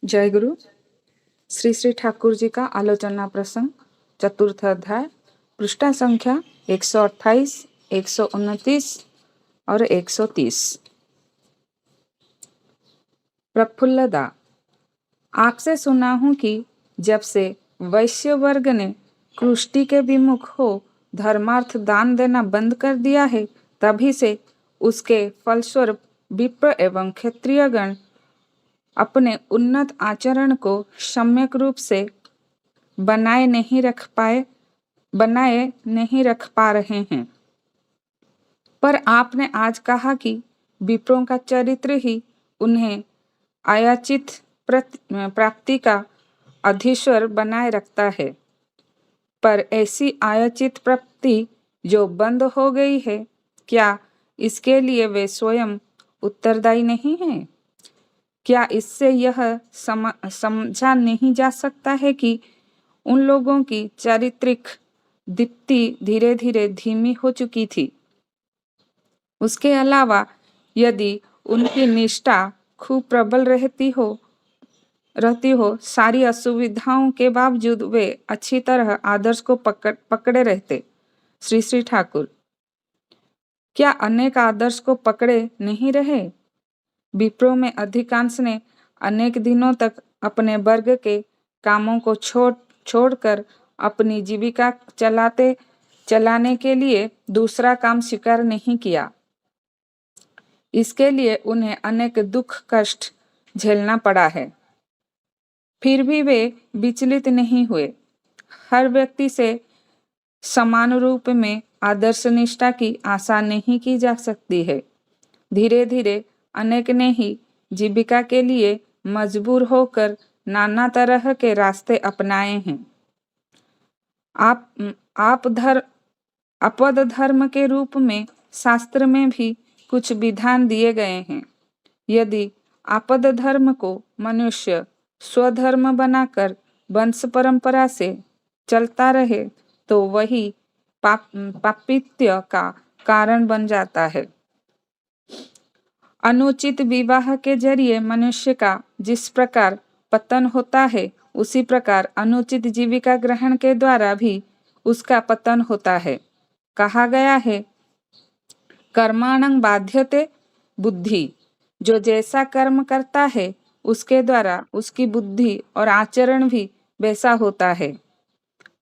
जय गुरु। श्री श्री ठाकुर जी का आलोचना प्रसंग, चतुर्थ अध्याय, पृष्ठा संख्या 128, 129 और 130। प्रफुल्लदा, आपसे सुना हूं कि जब से वैश्य वर्ग ने कृष्टि के विमुख हो धर्मार्थ दान देना बंद कर दिया है, तभी से उसके फलस्वरूप विप्र एवं क्षत्रियगण अपने उन्नत आचरण को सम्यक रूप से बनाए नहीं रख पा रहे हैं। पर आपने आज कहा कि विप्रों का चरित्र ही उन्हें आयाचित प्राप्ति का अधीश्वर बनाए रखता है। पर ऐसी आयाचित प्राप्ति जो बंद हो गई है, क्या इसके लिए वे स्वयं उत्तरदायी नहीं हैं? क्या इससे यह समझा नहीं जा सकता है कि उन लोगों की चारित्रिक दीप्ति धीरे धीरे धीमी हो चुकी थी? उसके अलावा यदि उनकी निष्ठा खूब प्रबल रहती हो, सारी असुविधाओं के बावजूद वे अच्छी तरह आदर्श को पकड़े रहते। श्री श्री ठाकुर, क्या अनेक आदर्श को पकड़े नहीं रहे? विप्रों में अधिकांश ने अनेक दिनों तक अपने वर्ग के कामों को छोड़कर अपनी जीविका चलाने के लिए दूसरा काम स्वीकार नहीं किया। इसके लिए उन्हें अनेक दुख कष्ट झेलना पड़ा है। फिर भी वे विचलित नहीं हुए। हर व्यक्ति से समान रूप में आदर्श निष्ठा की आशा नहीं की जा सकती है। धीरे धीरे अनेक ने ही जीविका के लिए मजबूर होकर नाना तरह के रास्ते अपनाए हैं। आपद धर्म के रूप में शास्त्र में भी कुछ विधान दिए गए हैं। यदि आपद धर्म को मनुष्य स्वधर्म बनाकर वंश परंपरा से चलता रहे तो वही पापित्य का कारण बन जाता है। अनुचित विवाह के जरिए मनुष्य का जिस प्रकार पतन होता है, उसी प्रकार अनुचित जीविका ग्रहण के द्वारा भी उसका पतन होता है। कहा गया है, कर्माणं बाध्यते बुद्धि। जो जैसा कर्म करता है उसके द्वारा उसकी बुद्धि और आचरण भी वैसा होता है।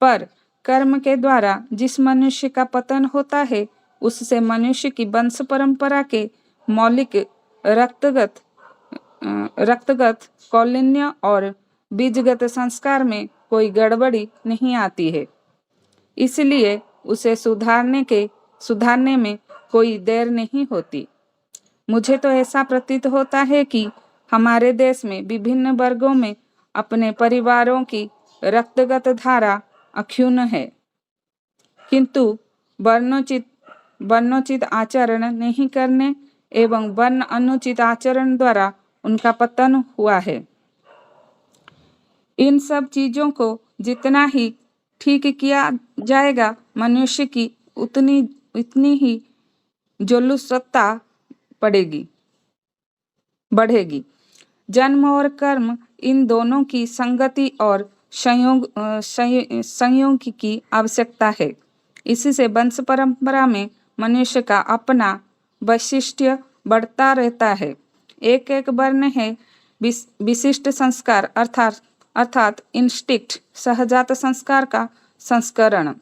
पर कर्म के द्वारा जिस मनुष्य का पतन होता है, उससे मनुष्य की वंश परंपरा के मौलिक रक्तगत कौलीन्य और बीजगत संस्कार में कोई गड़बड़ी नहीं आती है। इसलिए उसे सुधारने में कोई देर नहीं होती। मुझे तो ऐसा प्रतीत होता है कि हमारे देश में विभिन्न वर्गों में अपने परिवारों की रक्तगत धारा अक्षुण्ण है, किंतु वर्णोचित आचरण नहीं करने एवं वर्ण अनुचित आचरण द्वारा उनका पतन हुआ है। इन सब चीजों को जितना ही ठीक किया जाएगा, मनुष्य की उतनी ही जुलूसता बढ़ेगी। जन्म और कर्म, इन दोनों की संगति और संयोग की आवश्यकता है। इसी से वंश परंपरा में मनुष्य का अपना वैशिष्ट्य बढ़ता रहता है। एक एक वर्ण है विशिष्ट संस्कार अर्थात इंस्टिक्ट, सहजात संस्कार का संस्करण।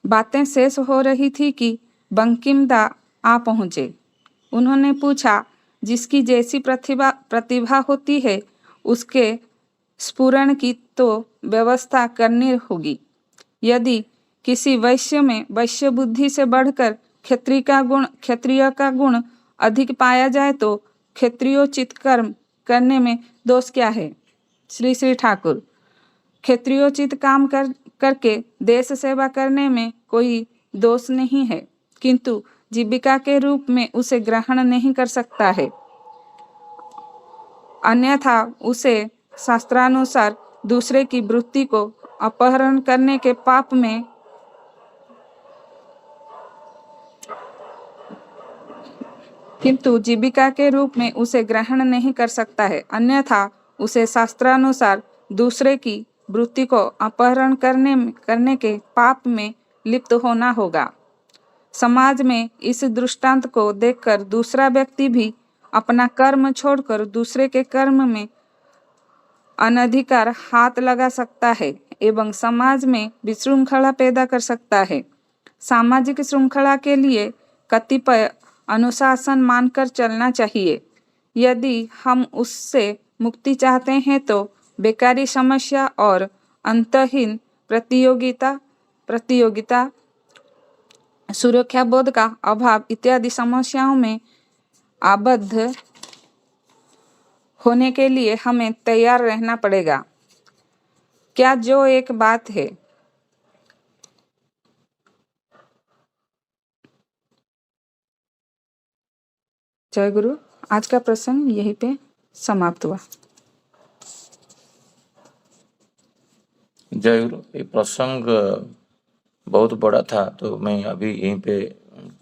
बातें शेष हो रही थी कि बंकिमदा आ पहुँचे। उन्होंने पूछा, जिसकी जैसी प्रतिभा होती है उसके स्फुरण की तो व्यवस्था करनी होगी। यदि किसी वैश्य में वैश्य बुद्धि से बढ़कर क्षत्रिय का गुण अधिक पाया जाए तो क्षत्रियोचित कर्म करने में दोष क्या है? श्री श्री ठाकुर, क्षत्रियोचित काम करके देश सेवा करने में कोई दोष नहीं है, किंतु जीविका के रूप में उसे ग्रहण नहीं कर सकता है। अन्यथा उसे शास्त्रानुसार दूसरे की वृत्ति को अपहरण करने के पाप में किंतु जीविका के रूप में उसे ग्रहण नहीं कर सकता है, अन्यथा उसे शास्त्रानुसार दूसरे की वृत्ति को अपहरण करने के पाप में लिप्त होना होगा। समाज में इस दृष्टांत को देखकर दूसरा व्यक्ति भी अपना कर्म छोड़कर दूसरे के कर्म में अनधिकार हाथ लगा सकता है एवं समाज में विशृंखला पैदा कर सकता है। सामाजिक श्रृंखला के लिए कतिपय अनुशासन मानकर चलना चाहिए। यदि हम उससे मुक्ति चाहते हैं तो बेकारी समस्या और अंतहीन प्रतियोगिता, सुरक्षा बोध का अभाव इत्यादि समस्याओं में आबद्ध होने के लिए हमें तैयार रहना पड़ेगा। क्या जो एक बात है। जय गुरु। आज का प्रसंग यहीं पे समाप्त हुआ। जय गुरु। ये प्रसंग बहुत बड़ा था, तो मैं अभी यहीं पे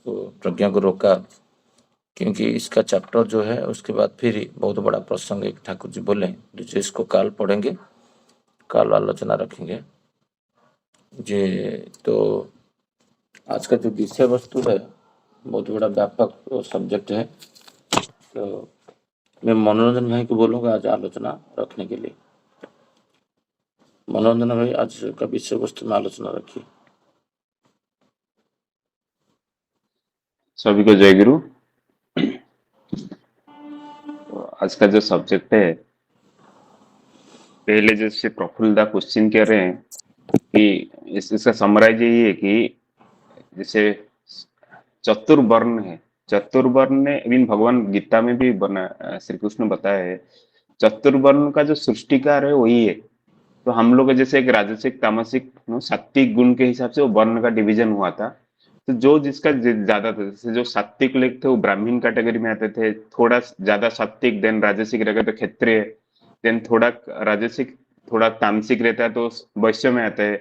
प्रज्ञा को रोका, क्योंकि इसका चैप्टर जो है उसके बाद फिर बहुत बड़ा प्रसंग एक ठाकुर जी बोले, जो इसको काल पढ़ेंगे, काल आलोचना रखेंगे। जे तो आज का जो विषय वस्तु है बहुत बड़ा व्यापक सब्जेक्ट है, तो मैं मनोरंजन भाई को बोलूँगा आज आलोचना रखने के लिए। मनोरंजन भाई आज का विषय वस्तु में आलोचना रखिए। सभी को जय गुरु। तो आज का जो सब्जेक्ट है, पहले जैसे प्रफुल्ल दा क्वेश्चन कह रहे हैं कि इसका समराइज यही है कि जैसे चतुर्वर्ण है, चतुर्वर्ण ने इवन भगवान गीता में भी बना, श्री कृष्ण बताया है चतुर्वर्ण का जो सृष्टिकार है वही है। तो हम लोग जैसे एक राजसिक, तामसिक, सात्विक गुण के हिसाब से वो वर्ण का डिवीजन हुआ था। तो जो जिसका ज्यादा था, जैसे जो सात्विक लोग थे वो ब्राह्मण कैटेगरी में आते थे, थोड़ा ज्यादा सात्विक, देन राजसिक रहेगा तो क्षत्रिय, देन थोड़ा राजसिक, थोड़ा तामसिक रहता है तो वैश्य में आता है,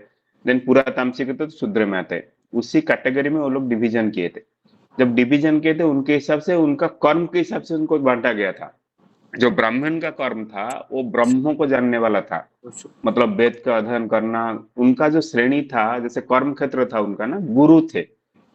देन पूरा तामसिक रहता है तो शूद्र में आता है। उसी कैटेगरी में वो लोग डिवीजन किए थे। जब डिवीजन किए थे उनके हिसाब से, उनका कर्म के हिसाब से उनको बांटा गया था। जो ब्राह्मण का कर्म था वो ब्रह्मों को जानने वाला था, मतलब वेद का अध्ययन करना। उनका जो श्रेणी था, जैसे कर्म क्षेत्र था उनका ना, गुरु थे।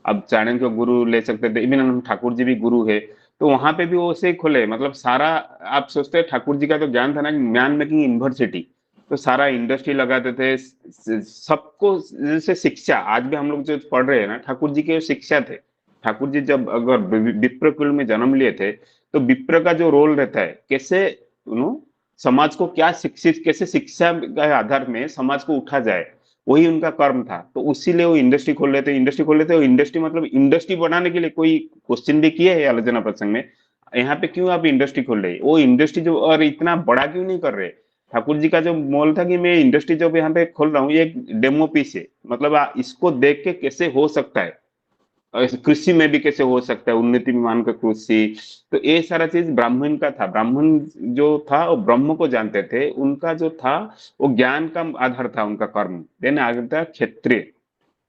अब चाणक्य गुरु ले सकते थे, इवन हम ठाकुर जी भी गुरु है, तो वहां पे भी वो उसे खोले, मतलब सारा, आप सोचते हैं ठाकुर जी का तो ज्ञान था ना, ज्ञान मेकिंग यूनिवर्सिटी, तो सारा इंडस्ट्री लगाते थे सबको। जैसे शिक्षा आज भी हम लोग जो पढ़ रहे हैं ना, ठाकुर जी के शिक्षा थे। ठाकुर जी जब अगर विप्र कुल में जन्म लिए थे, तो विप्र का जो रोल रहता है, कैसे समाज को क्या शिक्षित, कैसे शिक्षा के आधार में समाज को उठा जाए, वही उनका कर्म था। तो उसीलिए वो इंडस्ट्री खोल लेते, इंडस्ट्री खोल लेते। इंडस्ट्री मतलब इंडस्ट्री बनाने के लिए कोई क्वेश्चन भी किया है आलोचना प्रसंग में, यहाँ पे क्यों आप इंडस्ट्री खोल रहे, वो इंडस्ट्री जो और इतना बड़ा क्यों नहीं कर रहे। ठाकुर जी का जो मोल था कि मैं इंडस्ट्री जो यहाँ पे खोल रहा हूँ, ये एक डेमो पीस है, मतलब इसको देख के कैसे हो सकता है, कृषि में भी कैसे हो सकता है, उन्नति में मान कर कृषि। तो ये सारा चीज ब्राह्मण का था। ब्राह्मण जो था वो ब्रह्म को जानते थे, उनका जो था वो ज्ञान का आधार था उनका कर्म। देन आगे था क्षत्रिय।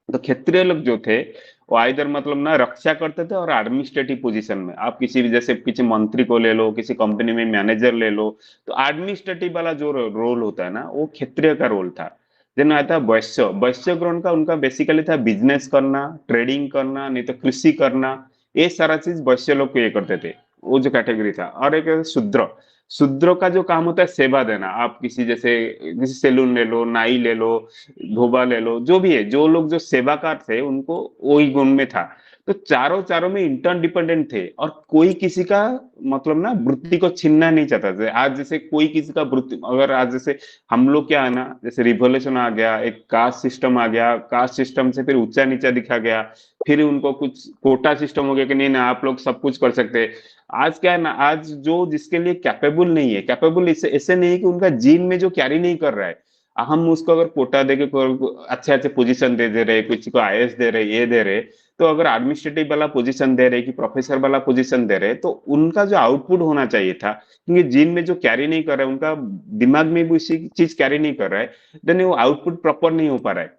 तो क्षत्रिय लोग जो थे वो आइधर मतलब ना रक्षा करते थे और एडमिनिस्ट्रेटिव पोजीशन में, आप किसी भी जैसे किसी मंत्री को ले लो, किसी कंपनी में मैनेजर ले लो, तो एडमिनिस्ट्रेटिव वाला जो रोल होता है ना, वो क्षत्रिय का रोल था। देन आता है वैश्य। वैश्य ग्रहण का उनका बेसिकली था बिजनेस करना, ट्रेडिंग करना, नहीं तो कृषि करना, ये सारा चीज वैश्य लोग को ये करते थे, वो जो कैटेगरी था। और एक शूद्र। शूद्र का जो काम होता है सेवा देना, आप किसी जैसे किसी सैलून ले लो, नाई ले लो, धोबा ले लो, जो भी है, जो लोग जो सेवाकार थे उनको वही गुण में था। तो चारों चारों में इंटर डिपेंडेंट थे, और कोई किसी का मतलब ना वृत्ति को छीनना नहीं चाहता था। आज जैसे कोई किसी का वृत्ति, अगर आज जैसे हम लोग क्या है ना, जैसे रिवोल्यूशन आ गया, एक कास्ट सिस्टम आ गया, कास्ट सिस्टम से फिर ऊंचा नीचा दिखा गया, फिर उनको कुछ कोटा सिस्टम हो गया कि नहीं ना आप लोग सब कुछ कर सकते हैं। आज क्या है ना, आज जो जिसके लिए कैपेबल नहीं है, कैपेबल इससे ऐसे नहीं है कि उनका जीन में जो कैरी नहीं कर रहा है, हम उसको अगर कोटा दे के अच्छे अच्छे पोजीशन दे रहे, किसी को आईएएस दे रहे, ये दे रहे, तो अगर एडमिनिस्ट्रेटिव वाला पोजीशन दे रहे कि प्रोफेसर वाला पोजीशन दे रहे, तो उनका जो आउटपुट होना चाहिए था, क्योंकि जीन में जो कैरी नहीं कर रहा है, उनका दिमाग में भी उसी चीज कैरी नहीं कर रहा है, देन वो आउटपुट प्रॉपर नहीं हो पा रहा है।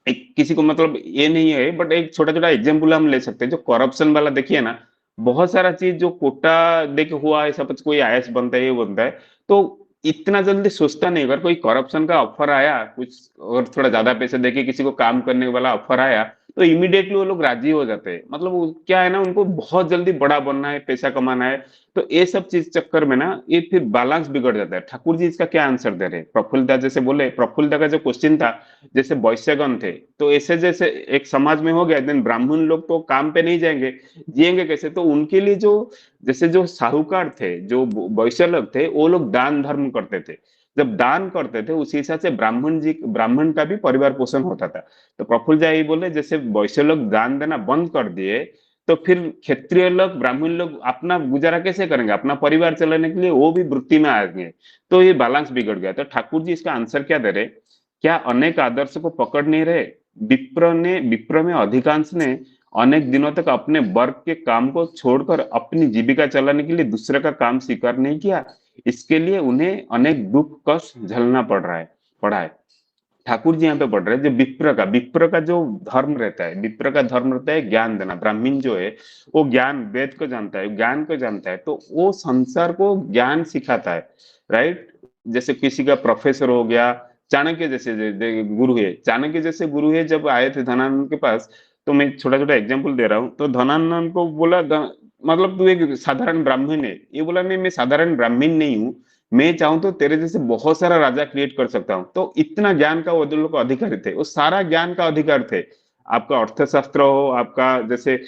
एक किसी को मतलब ये नहीं है, बट एक छोटा छोटा एग्जाम्पल हम ले सकते हैं, जो करप्शन वाला देखिए ना, बहुत सारा चीज जो कोटा दे के हुआ है, सपोज कोई आईएएस बनता है, ये बनता है, तो इतना जल्दी सोचता नहीं। अगर कोई करप्शन का ऑफर आया कुछ, और थोड़ा ज्यादा पैसे देके किसी को काम करने वाला ऑफर आया, तो इमीडिएटली वो लोग राजी हो जाते हैं। मतलब वो क्या है ना, उनको बहुत जल्दी बड़ा बनना है, पैसा कमाना है। तो ये सब चीज चक्कर में ना ये फिर बैलेंस बिगड़ जाता है। ठाकुर जी इसका क्या आंसर दे रहे हैं? प्रफुल्लदा जैसे बोले, प्रफुल्लदा का जो क्वेश्चन था, जैसे वैश्यगण थे, तो ऐसे जैसे एक समाज में हो गया, देन ब्राह्मण लोग तो काम पे नहीं जाएंगे, जिएंगे कैसे? तो उनके लिए जो, जैसे जो साहूकार थे, जो वैश्य लोग थे, वो लोग दान धर्म करते थे। जब दान करते थे उसी हिसाब से ब्राह्मण का भी परिवार पोषण होता था। तो प्रफुल्ल जी यही बोले, जैसे वैश्य लोग दान देना बंद कर दिए, तो फिर क्षत्रिय लोग, ब्राह्मण लोग अपना गुजारा कैसे करेंगे? अपना परिवार चलाने के लिए वो भी वृत्ति में आएंगे। तो ये बैलेंस बिगड़ गया। तो ठाकुर जी इसका आंसर क्या दे रहे? क्या अनेक आदर्श को पकड़ नहीं रहे? विप्र में अधिकांश ने अनेक दिनों तक अपने वर्ग के काम को छोड़कर अपनी जीविका चलाने के लिए दूसरे का काम स्वीकार नहीं किया। इसके लिए उन्हें अनेक दुख कष्ट झेलना पड़ा है। ठाकुर जी यहाँ पे पढ़ रहे हैं, जो विप्र का जो धर्म रहता है, विप्र का धर्म रहता है ज्ञान देना। ब्राह्मण जो है वो ज्ञान, वेद को जानता है, ज्ञान को जानता है, तो वो संसार को ज्ञान सिखाता है, राइट? जैसे किसी का प्रोफेसर हो गया, चाणक्य जैसे गुरु है, चाणक्य जैसे गुरु है, जब आए थे धनानंद के पास, तो मैं छोटा छोटा एग्जाम्पल दे रहा हूँ, तो धनानंद को बोला, मतलब तू एक साधारण ब्राह्मण है। ये बोला, नहीं मैं साधारण ब्राह्मण नहीं हूँ, मैं चाहूं तो तेरे जैसे बहुत सारा राजा क्रिएट कर सकता हूं। तो इतना ज्ञान का वो लोग अधिकारी थे, वो सारा ज्ञान का अधिकार थे। आपका अर्थशास्त्र हो, आपका जैसे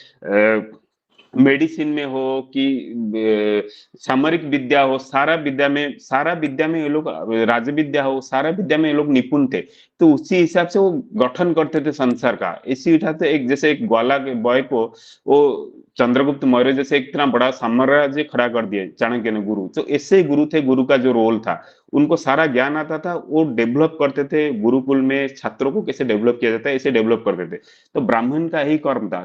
मेडिसिन में हो कि सामरिक विद्या हो, सारा विद्या में ये लोग, राज विद्या हो, सारा विद्या में ये लोग निपुण थे। तो उसी हिसाब से वो गठन करते थे संसार का। इसी उठाते एक, जैसे एक ग्वाला के बॉय को वो चंद्रगुप्त मौर्य जैसे एक इतना बड़ा साम्राज्य खड़ा कर दिया चाणक्य ने, गुरु। तो ऐसे ही गुरु थे, गुरु का जो रोल था, उनको सारा ज्ञान आता था, वो डेवलप करते थे। गुरुकुल में छात्रों को कैसे डेवलप किया जाता है, ऐसे डेवलप करते थे। तो ब्राह्मण का ही कर्म था।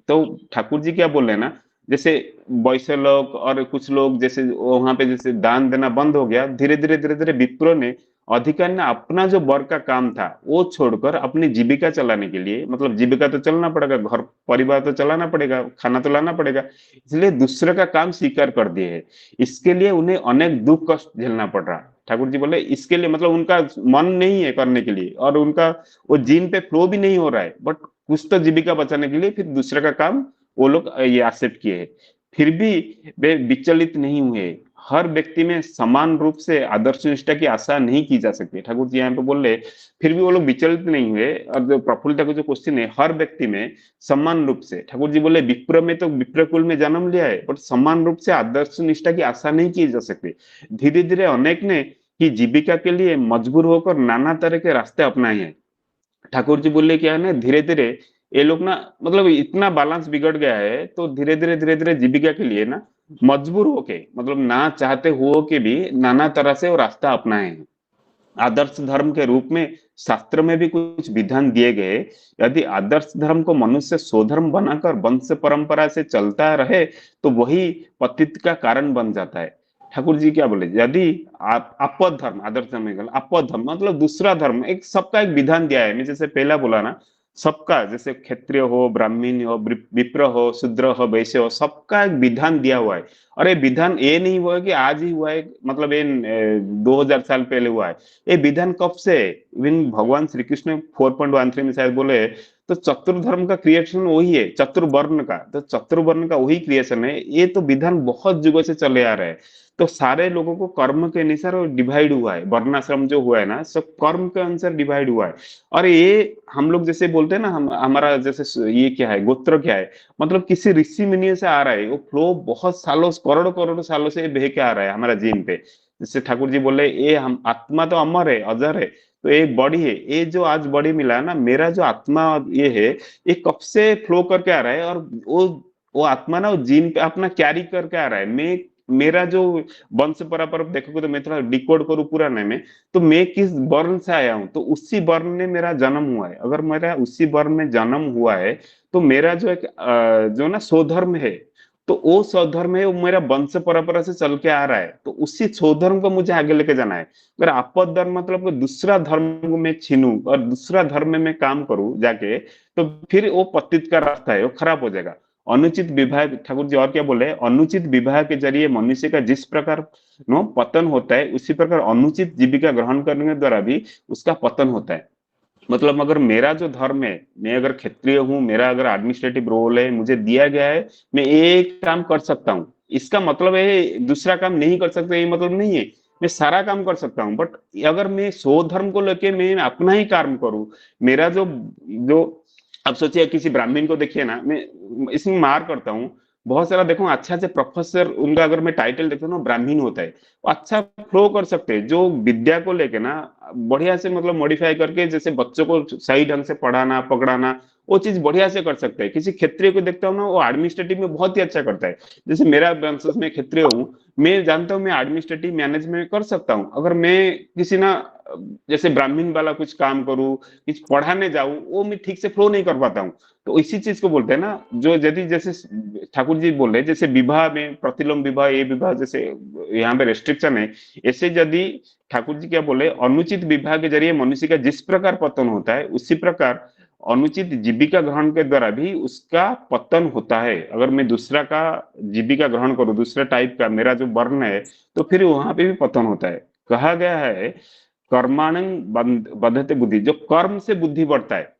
तो ठाकुर जी क्या बोल रहे हैं ना, जैसे वैश्य लोग और कुछ लोग जैसे वहां पे जैसे दान देना बंद हो गया, धीरे धीरे विप्रो ने, अधिकारी ने अपना जो वर्ग का काम था वो छोड़कर अपनी जीविका चलाने के लिए, मतलब जीविका तो चलना पड़ेगा, घर परिवार तो चलाना पड़ेगा, खाना तो लाना पड़ेगा, इसलिए दूसरे का काम स्वीकार कर दिए है। इसके लिए उन्हें अनेक दुख कष्ट झेलना पड़ रहा। ठाकुर जी बोले इसके लिए, मतलब उनका मन नहीं है करने के लिए, और उनका वो जीन पे फ्लो भी नहीं हो रहा है, बट कुछ तो जीविका बचाने के लिए फिर दूसरे का काम वो लोग ये एक्सेप्ट किए हैं। फिर भी वे विचलित नहीं हुए। हर व्यक्ति में समान रूप से आदर्श निष्ठा की आशा नहीं की जा सकती। ठाकुर जी यहाँ पे बोल रहे, फिर भी वो लोग विचलित नहीं हुए। और जो प्रफुल्लता का जो क्वेश्चन है, हर व्यक्ति में समान रूप से, ठाकुर जी बोले विप्र में तो विप्र कुल में जन्म लिया है, बट समान रूप से आदर्श निष्ठा की आशा नहीं की जा सकती। धीरे धीरे अनेक ने की जीविका के लिए मजबूर होकर नाना तरह के रास्ते अपनाए हैं। ठाकुर जी बोले क्या है ना, धीरे धीरे ये लोग ना, मतलब इतना बैलेंस बिगड़ गया है, तो धीरे धीरे जीविका के लिए ना मजबूर होके, मतलब ना चाहते हुए के भी नाना तरह से वो रास्ता अपनाए हैं। आदर्श धर्म के रूप में शास्त्र में भी कुछ विधान दिए गए। यदि आदर्श धर्म को मनुष्य स्वधर्म बनाकर वंश परंपरा से चलता रहे, तो वही पतित का कारण बन जाता है। ठाकुर जी क्या बोले, यदि आप अपद धर्म, आदर्श धर्म अपद धर्म मतलब दूसरा धर्म, एक सबका एक विधान दिया है। मैं जैसे पहला बोला ना, सबका, जैसे क्षत्रिय हो, ब्राह्मण हो, विप्र हो, शूद्र हो, वैश्य हो, सबका एक विधान दिया हुआ है। और ये विधान ये नहीं हुआ है कि आज ही हुआ है, मतलब ये 2000 साल पहले हुआ है। ये विधान कब से? इवन भगवान श्री कृष्ण 4.13 में शायद बोले, तो चतुर्धर्म का क्रिएशन वही है, चतुर्वर्ण का, तो चतुर्वर्ण का वही क्रिएशन है। ये तो विधान बहुत युगों से चले आ रहे हैं। तो सारे लोगों को कर्म के अनुसार डिवाइड हुआ है, वर्णाश्रम जो हुआ है ना, सब कर्म के अनुसार डिवाइड हुआ है। और ये हम लोग जैसे बोलते हैं ना, हम हमारा जैसे ये क्या है, गोत्र क्या है, मतलब किसी ऋषि मुनि से आ रहा है वो फ्लो, बहुत सालों, करोड़ों करोड़ों सालों से बह के आ रहा है हमारा जीन पे। जैसे ठाकुर जी बोले, ये हम आत्मा तो अमर है, अजर है, तो एक बॉडी है, ये जो आज बॉडी मिला है ना, मेरा जो आत्मा ये है, ये कब से फ्लो करके आ रहा है। और वो आत्मा ना, वो जीन पे अपना कैरी करके आ रहा है। मैं, मेरा जो वंश परंपरा देखोगे, तो मैं थोड़ा डिकोड करूँ पुराने में, तो मैं किस वर्ण से आया हूँ, तो उसी वर्ण में मेरा जन्म हुआ है। अगर मेरा उसी वर्ण में जन्म हुआ है, तो मेरा जो एक जो ना स्वधर्म है, तो वो स्वधर्म है, वो मेरा वंश परंपरा से चल के आ रहा है, तो उसी स्वधर्म को मुझे आगे लेके जाना है। अगर आपद धर्म मतलब कि दूसरा धर्म को मैं छीनूं और दूसरा धर्म में मैं काम करूं जाके, तो फिर वो पतित का रास्ता है, वो खराब हो जाएगा। अनुचित विवाह, ठाकुर जी और क्या बोले, अनुचित विवाह के जरिए मनुष्य का जिस प्रकार नो पतन होता है, उसी प्रकार अनुचित जीविका ग्रहण करने के द्वारा भी उसका पतन होता है। मतलब अगर मेरा जो धर्म है, मैं अगर क्षत्रिय हूँ, मेरा अगर एडमिनिस्ट्रेटिव रोल है, मुझे दिया गया है, मैं एक काम कर सकता हूँ, इसका मतलब है दूसरा काम नहीं कर सकता, ये मतलब नहीं है। मैं सारा काम कर सकता हूँ, बट अगर मैं सो धर्म को लेके मैं अपना ही काम करूँ, मेरा जो जो अब सोचिए किसी ब्राह्मण को देखिए ना, मैं इसमें मार करता हूँ, बहुत सारा देखो अच्छा से प्रोफेसर, उनका अगर मैं टाइटल देखता हूँ ना, ब्राह्मण होता है, वो अच्छा फ्लो कर सकते हैं, जो विद्या को लेके ना बढ़िया से मतलब मॉडिफाई करके, जैसे बच्चों को सही ढंग से पढ़ाना पकड़ाना, वो चीज बढ़िया से कर सकता है। किसी क्षत्रिय को देखता हूँ ना, वो एडमिनिस्ट्रेटिव में बहुत ही अच्छा करता है। जैसे मेरा वंश में क्षत्रिय हूँ, मैं जानता हूँ मैं एडमिनिस्ट्रेटिव मैनेजमेंट कर सकता हूँ। अगर मैं किसी ना जैसे ब्राह्मण वाला कुछ काम करूँ, कुछ पढ़ाने जाऊँ, वो मैं ठीक से फ्लो नहीं कर पाता हूँ। तो इसी चीज को बोलते हैं ना, जो यदि जैसे ठाकुर जी बोल रहे, जैसे विवाह में प्रतिलोम विवाह, ये विवाह जैसे यहाँ पे रेस्ट्रिक्शन है, ऐसे यदि ठाकुर जी क्या बोले, अनुचित विवाह के जरिए मनुष्य का जिस प्रकार पतन होता है, उसी प्रकार अनुचित जीविका ग्रहण के द्वारा भी उसका पतन होता है। अगर मैं दूसरा का जीविका ग्रहण करूं, दूसरा टाइप का मेरा जो वर्ण है, तो फिर वहां पे भी पतन होता है। कहा गया है कर्माणं बद्धते बुद्धि, जो कर्म से बुद्धि बढ़ता है।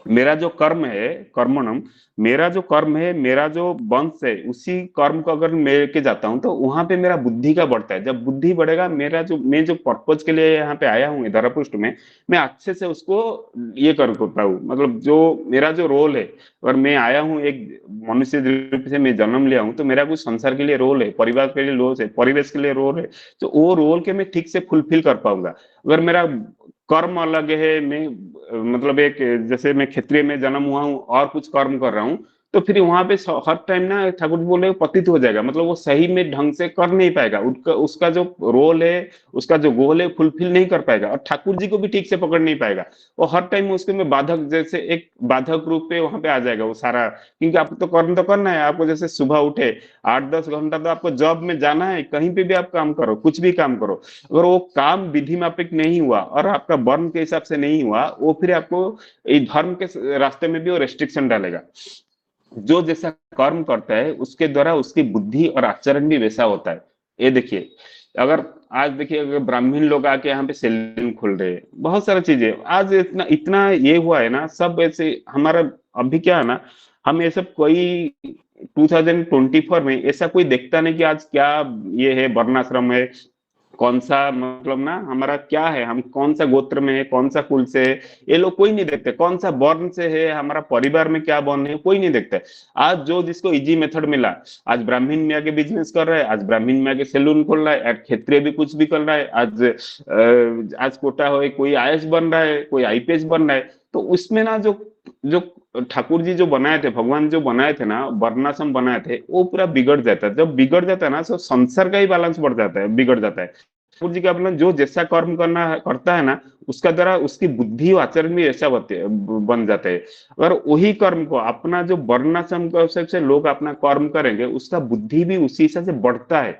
मेरा जो कर्म है, कर्मणम, मेरा जो कर्म है, मेरा जो वंश है, उसी कर्म को अगर मैं लेके जाता हूँ, तो वहां पे मेरा बुद्धि का बढ़ता है। जब बुद्धि बढ़ेगा, मेरा जो मैं जो पर्पज के लिए यहाँ पे आया हूँ धरापृष्ठ में, मैं अच्छे से उसको ये कर पाऊँ। मतलब जो मेरा जो रोल है, अगर मैं आया हूँ एक मनुष्य रूप से, मैं जन्म लिया हूँ, तो मेरा कुछ संसार के लिए रोल है, परिवार के लिए रोल है, परिवेश के लिए रोल है, तो वो रोल के मैं ठीक से फुलफिल कर पाऊंगा। अगर मेरा कर्म अलग है, मैं मतलब एक जैसे मैं क्षत्रिय में जन्म हुआ हूँ और कुछ कर्म कर रहा हूँ, तो फिर वहां पे हर टाइम ना ठाकुर जी बोले पतित हो जाएगा। मतलब वो सही में ढंग से कर नहीं पाएगा, उसका जो रोल है, उसका जो गोल है, फुलफिल नहीं कर पाएगा, और ठाकुर जी को भी ठीक से पकड़ नहीं पाएगा। वो हर टाइम उसके में बाधक, जैसे एक बाधक रूप पे वहां पे आ जाएगा वो सारा। क्योंकि आपको तो कर्म तो करना है, आपको जैसे सुबह उठे 8-10 घंटा तो आपको जॉब में जाना है, कहीं पे भी आप काम करो, कुछ भी काम करो, अगर वो काम विधि माफिक नहीं हुआ और आपका वर्ण के हिसाब से नहीं हुआ, वो फिर आपको इस धर्म के रास्ते में भी वो रेस्ट्रिक्शन डालेगा। जो जैसा कर्म करता है, उसके द्वारा उसकी बुद्धि और आचरण भी वैसा होता है। ये देखिए, अगर आज देखिए, अगर ब्राह्मण लोग आके यहाँ पे सैलून खोल रहे हैं, बहुत सारी चीजें आज इतना इतना ये हुआ है ना, सब ऐसे हमारा अभी क्या है ना, हम ये सब कोई 2024 में ऐसा कोई देखता नहीं कि आज क्या ये है, वर्णाश्रम है, कौन सा मतलब ना हमारा क्या है, हम कौन सा गोत्र में है, कौन सा कुल से है, ये लोग कोई नहीं देखते। कौन सा वर्ण से है, हमारा परिवार में क्या वर्ण है, कोई नहीं देखता। आज जो जिसको इजी मेथड मिला, आज ब्राह्मण में आके बिजनेस कर रहा है, आज ब्राह्मण में आके सैलून खोल रहा है, आज क्षत्रिय भी कुछ भी कर रहा है, आज कोटा हो कोई आईएएस बन रहा है, कोई आईपीएस बन रहा है। तो उसमें ना जो जो ठाकुर जी जो बनाए थे, भगवान जो बनाए थे ना, वर्णाश्रम बनाए थे, वो पूरा बिगड़ जाता है। जब बिगड़ जाता है ना, तो संसार का ही बैलेंस बढ़ जाता है, बिगड़ जाता है। ठाकुर जी का अपना जो जैसा कर्म करता है ना, उसका द्वारा उसकी बुद्धि और आचरण भी ऐसा बन जाते हैं। अगर वही कर्म को अपना जो वर्णाश्रम के हिसाब से लोग अपना कर्म करेंगे, उसका बुद्धि भी उसी हिसाब से बढ़ता है।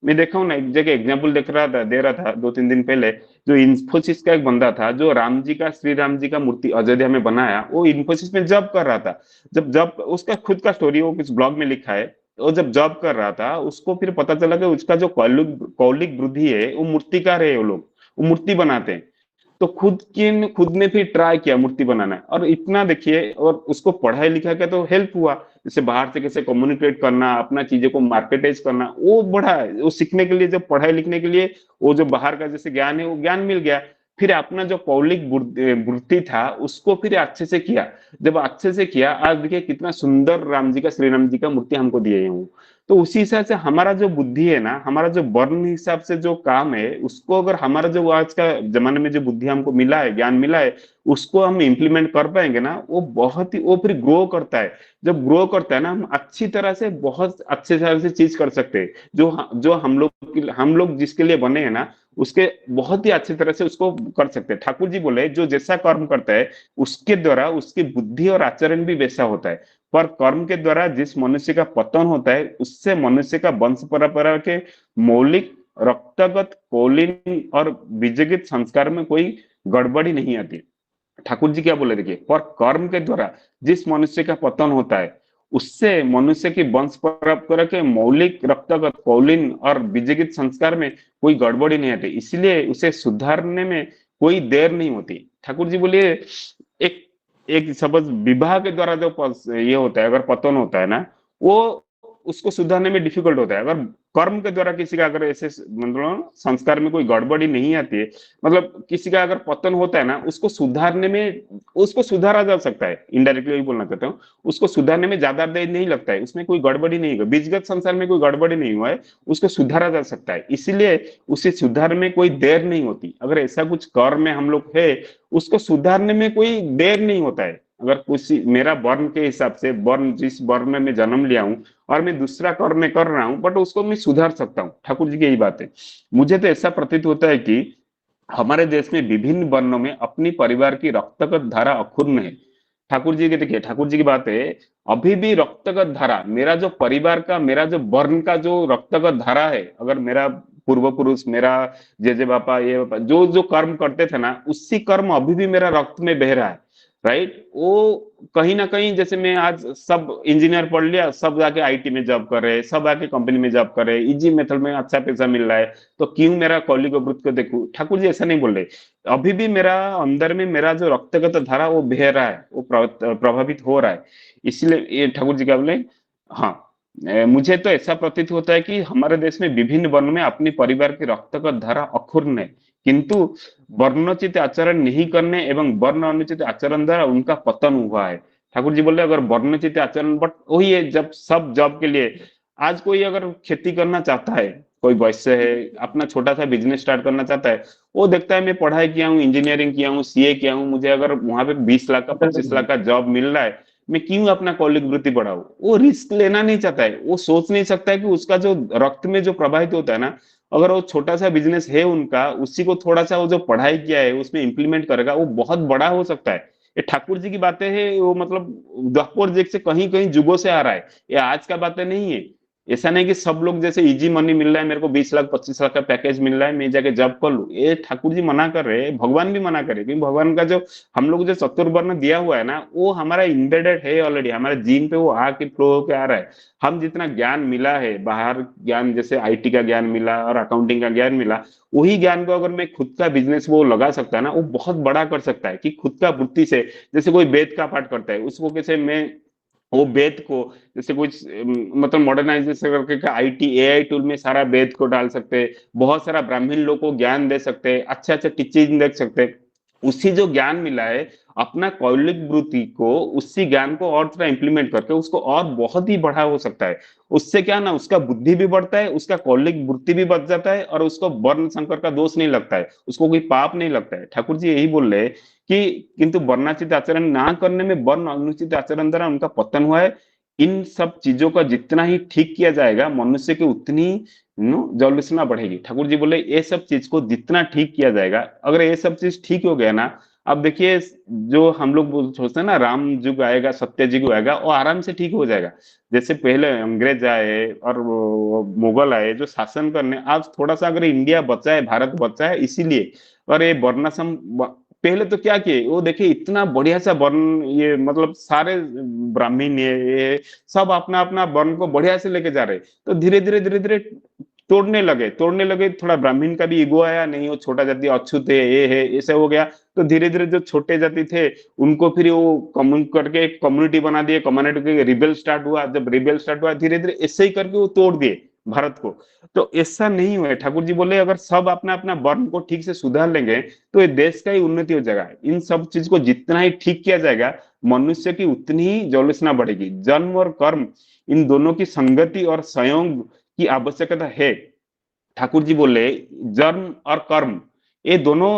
मैं देखा हूँ ना, एक जगह एग्जाम्पल दे रहा था 2-3 दिन पहले, जो इन्फोसिस का एक बंदा था, जो राम जी का, श्री राम जी का मूर्ति अयोध्या में बनाया, वो इन्फोसिस में जॉब कर रहा था। जब जॉब, उसका खुद का स्टोरी वो किस ब्लॉग में लिखा है, वो जब जॉब कर रहा था, उसको फिर पता चला कि उसका जो कौलिक वृद्धि है, वो मूर्तिकार है, वो लोग वो मूर्ति बनाते हैं। तो खुद ने फिर ट्राई किया मूर्ति बनाना, और इतना देखिए, और उसको पढ़ाई लिखा के तो हेल्प हुआ, जैसे बाहर से कैसे कम्युनिकेट करना, अपना चीजों को मार्केटाइज करना, वो बढ़ा है। वो सीखने के लिए, जब पढ़ाई लिखने के लिए, वो जो बाहर का जैसे ज्ञान है, वो ज्ञान मिल गया। फिर अपना जो कौलिक वृत्ति था, उसको फिर अच्छे से किया। जब अच्छे से किया, आज देखिए कितना सुंदर राम जी का, श्री राम जी का मूर्ति हमको दिए हैं। तो उसी हिसाब से हमारा जो बुद्धि है ना, हमारा जो वर्ण हिसाब से जो काम है, उसको अगर हमारा जो आज का जमाने में जो बुद्धि हमको मिला है, ज्ञान मिला है, उसको हम इम्प्लीमेंट कर पाएंगे ना, वो बहुत ही, वो फिर ग्रो करता है। जब ग्रो करता है ना, हम अच्छी तरह से, बहुत अच्छे तरह से चीज कर सकते हैं। जो हम लोग जिसके लिए बने हैं ना, उसके बहुत ही अच्छी तरह से उसको कर सकते हैं। ठाकुर जी बोले, जो जैसा कर्म करता है, उसके द्वारा उसकी बुद्धि और आचरण भी वैसा होता है। पर कर्म के द्वारा जिस मनुष्य का पतन होता है, उससे मनुष्य का वंश परंपरा के मौलिक, रक्तगत, कौलीन और बीजगत संस्कार में कोई गड़बड़ी नहीं आती। ठाकुर जी क्या बोले देखिए, पर कर्म के द्वारा जिस मनुष्य का पतन होता है, उससे मनुष्य की वंश परंपरा के मौलिक रक्तगत कौलीन और बीजगत संस्कार में कोई गड़बड़ी नहीं आती, इसलिए उसे सुधारने में कोई देर नहीं होती। ठाकुर जी बोलिए, एक एक सपोज विवाह के द्वारा जो ये होता है, अगर पतन होता है ना, वो उसको सुधारने में डिफिकल्ट होता है। अगर कर्म के द्वारा किसी का अगर ऐसे मतलब संस्कार में कोई गड़बड़ी नहीं आती है, मतलब किसी का अगर पतन होता है ना, उसको सुधारने में, उसको सुधारा जा सकता है। इनडायरेक्टली यही बोलना चाहता हूँ, उसको सुधारने में ज्यादा देर नहीं लगता है, उसमें कोई गड़बड़ी नहीं है, बीजगत संसार में कोई गड़बड़ी नहीं हुआ है, उसको सुधारा जा सकता है, इसीलिए उसे सुधार में कोई देर नहीं होती। अगर ऐसा कुछ कर्म में हम लोग है, उसको सुधारने में कोई देर नहीं होता है। अगर कुछ मेरा वर्ण के हिसाब से, वर्ण जिस वर्ण में मैं जन्म लिया हूँ और मैं दूसरा कर्म में कर रहा हूँ, बट उसको मैं सुधार सकता हूँ। ठाकुर जी की यही बात है। मुझे तो ऐसा प्रतीत होता है कि हमारे देश में विभिन्न वर्णों में अपनी परिवार की रक्तगत धारा अक्षुण्ण है। ठाकुर जी के देखिए, ठाकुर जी की बात है, अभी भी रक्तगत धारा, मेरा जो परिवार का, मेरा जो वर्ण का जो रक्तगत धारा है, अगर मेरा पूर्व पुरुष, मेरा जेजे बापा, ये बापा जो जो कर्म करते थे ना, उसी कर्म अभी भी मेरा रक्त में बह रहा है। राइट, वो कहीं ना कहीं, जैसे मैं आज सब इंजीनियर पढ़ लिया, सब जाके आईटी में जॉब कर रहे हैं, सब आके कंपनी में जॉब कर रहे हैं, इजी मेथड में अच्छा पैसा मिल रहा है, तो क्यों मेरा कौलिक वृत्त को देखूं? ठाकुर जी ऐसा नहीं बोल रहे। अभी भी मेरा अंदर में मेरा जो रक्तगत धारा वो बह रहा है, वो प्रभावित हो रहा है। इसलिए ये ठाकुर जी क्या बोले, हाँ, मुझे तो ऐसा प्रतीत होता है कि हमारे देश में विभिन्न वर्णों में अपनी परिवार की रक्तगत धारा अक्षुण्ण है, किंतु वर्णोचित आचरण नहीं करने एवं वर्ण अनुचित आचरण द्वारा उनका पतन हुआ है। ठाकुर जी बोले, अगर वर्णोचित आचरण, बट वही है, जब सब जॉब के लिए, आज कोई अगर खेती करना चाहता है, कोई वैश्य है, अपना छोटा सा बिजनेस स्टार्ट करना चाहता है, वो देखता है मैं पढ़ाई किया हूँ, इंजीनियरिंग किया हूँ, सीए किया हूँ, मुझे अगर वहां पे 20 लाख का 25 लाख का जॉब मिल रहा है, मैं क्यों अपना कौलिक वृत्ति बढ़ाऊं? वो रिस्क लेना नहीं चाहता है, वो सोच नहीं सकता है कि उसका जो रक्त में जो प्रवाहित होता है ना, अगर वो छोटा सा बिजनेस है उनका, उसी को थोड़ा सा वो जो पढ़ाई किया है उसमें इंप्लीमेंट करेगा, वो बहुत बड़ा हो सकता है। ये ठाकुर जी की बातें हैं, वो मतलब द्वापर युग से कहीं कहीं जुगों से आ रहा है, ये आज का बातें नहीं है। ऐसा नहीं कि सब लोग जैसे इजी मनी मिल रहा है, मेरे को 20 लाख 25 लाख का पैकेज मिल रहा है, मैं जाके जॉब कर लूं, ये ठाकुर जी मना कर रहे हैं, भगवान भी मना कर रहे हैं, क्योंकि भगवान का जो हम लोग जो चतुर्वर्ण दिया हुआ है ना, वो हमारा इम्बेडेड है ऑलरेडी, हमारे जीन पे वो आके फ्लो होके आ रहा है। हम जितना ज्ञान मिला है बाहर, ज्ञान जैसे आईटी का ज्ञान मिला और अकाउंटिंग का ज्ञान मिला, वही ज्ञान को अगर मैं खुद का बिजनेस वो लगा सकता है ना, वो बहुत बड़ा कर सकता है, कि खुद का वृत्ति से, जैसे कोई वेद का पाठ करता है, उसको कैसे मैं वो वेद को, जैसे कुछ मतलब मॉडर्नाइजेशन करके आईटी एआई टूल में सारा वेद को डाल सकते हैं, बहुत सारा ब्राह्मण लोग को ज्ञान दे सकते हैं, अच्छा अच्छा टीचिंग दे सकते हैं, उसी जो ज्ञान मिला है, अपना कौलिक वृत्ति को, उसी ज्ञान को और थोड़ा इंप्लीमेंट करके उसको और बहुत ही बढ़ा हो सकता है। उससे क्या ना, उसका बुद्धि भी बढ़ता है, उसका कौलिक वृत्ति भी बढ़ जाता है, और उसको वर्ण संकर का दोष नहीं लगता है, उसको कोई पाप नहीं लगता है। ठाकुर जी यही बोल रहे हैं कि किंतु वर्णाचित आचरण ना करने में वर्ण अनुचित आचरण द्वारा उनका पतन हुआ है। इन सब चीजों का जितना ही ठीक किया जाएगा, मनुष्य की उतनी जलवासना बढ़ेगी। ठाकुर जी बोले, ये सब चीज को जितना ठीक किया जाएगा, अगर ये सब चीज ठीक हो गया ना, अब देखिए, जो हम लोग सोचते हैं ना, राम युग आएगा, सत्य युग आएगा, वो आराम से ठीक हो जाएगा। जैसे पहले अंग्रेज आए और मुगल आए जो शासन करने, आज थोड़ा सा अगर इंडिया बचा है, भारत बचा है इसीलिए। और ये वर्णाश्रम, पहले तो क्या किए, वो देखिए इतना बढ़िया सा वर्ण, ये मतलब सारे ब्राह्मण ये सब अपना अपना वर्ण को बढ़िया से लेके जा रहे, तो धीरे धीरे धीरे धीरे तोड़ने लगे, थोड़ा ब्राह्मण का भी ईगो आया, नहीं वो छोटा जाति अछूत है, ये है, ऐसे हो गया। तो धीरे धीरे जो छोटे जाति थे, उनको फिर वो कम्युन करके कम्युनिटी बना दिए, कम्युनिटी के रिबेल स्टार्ट हुआ, जब रिबेल स्टार्ट हुआ धीरे धीरे ऐसे ही करके वो तोड़ दिए भारत को। तो ऐसा नहीं हुआ। ठाकुर जी बोले, अगर सब अपना अपना वर्ण को ठीक से सुधार लेंगे, तो ये देश का ही उन्नति हो जाएगा। इन सब चीज को जितना ही ठीक किया जाएगा, मनुष्य की उतनी ही जौलसना बढ़ेगी। जन्म और कर्म, इन दोनों की संगति और संयोग की आवश्यकता है। ठाकुर जी बोले, जन्म और कर्म, ये दोनों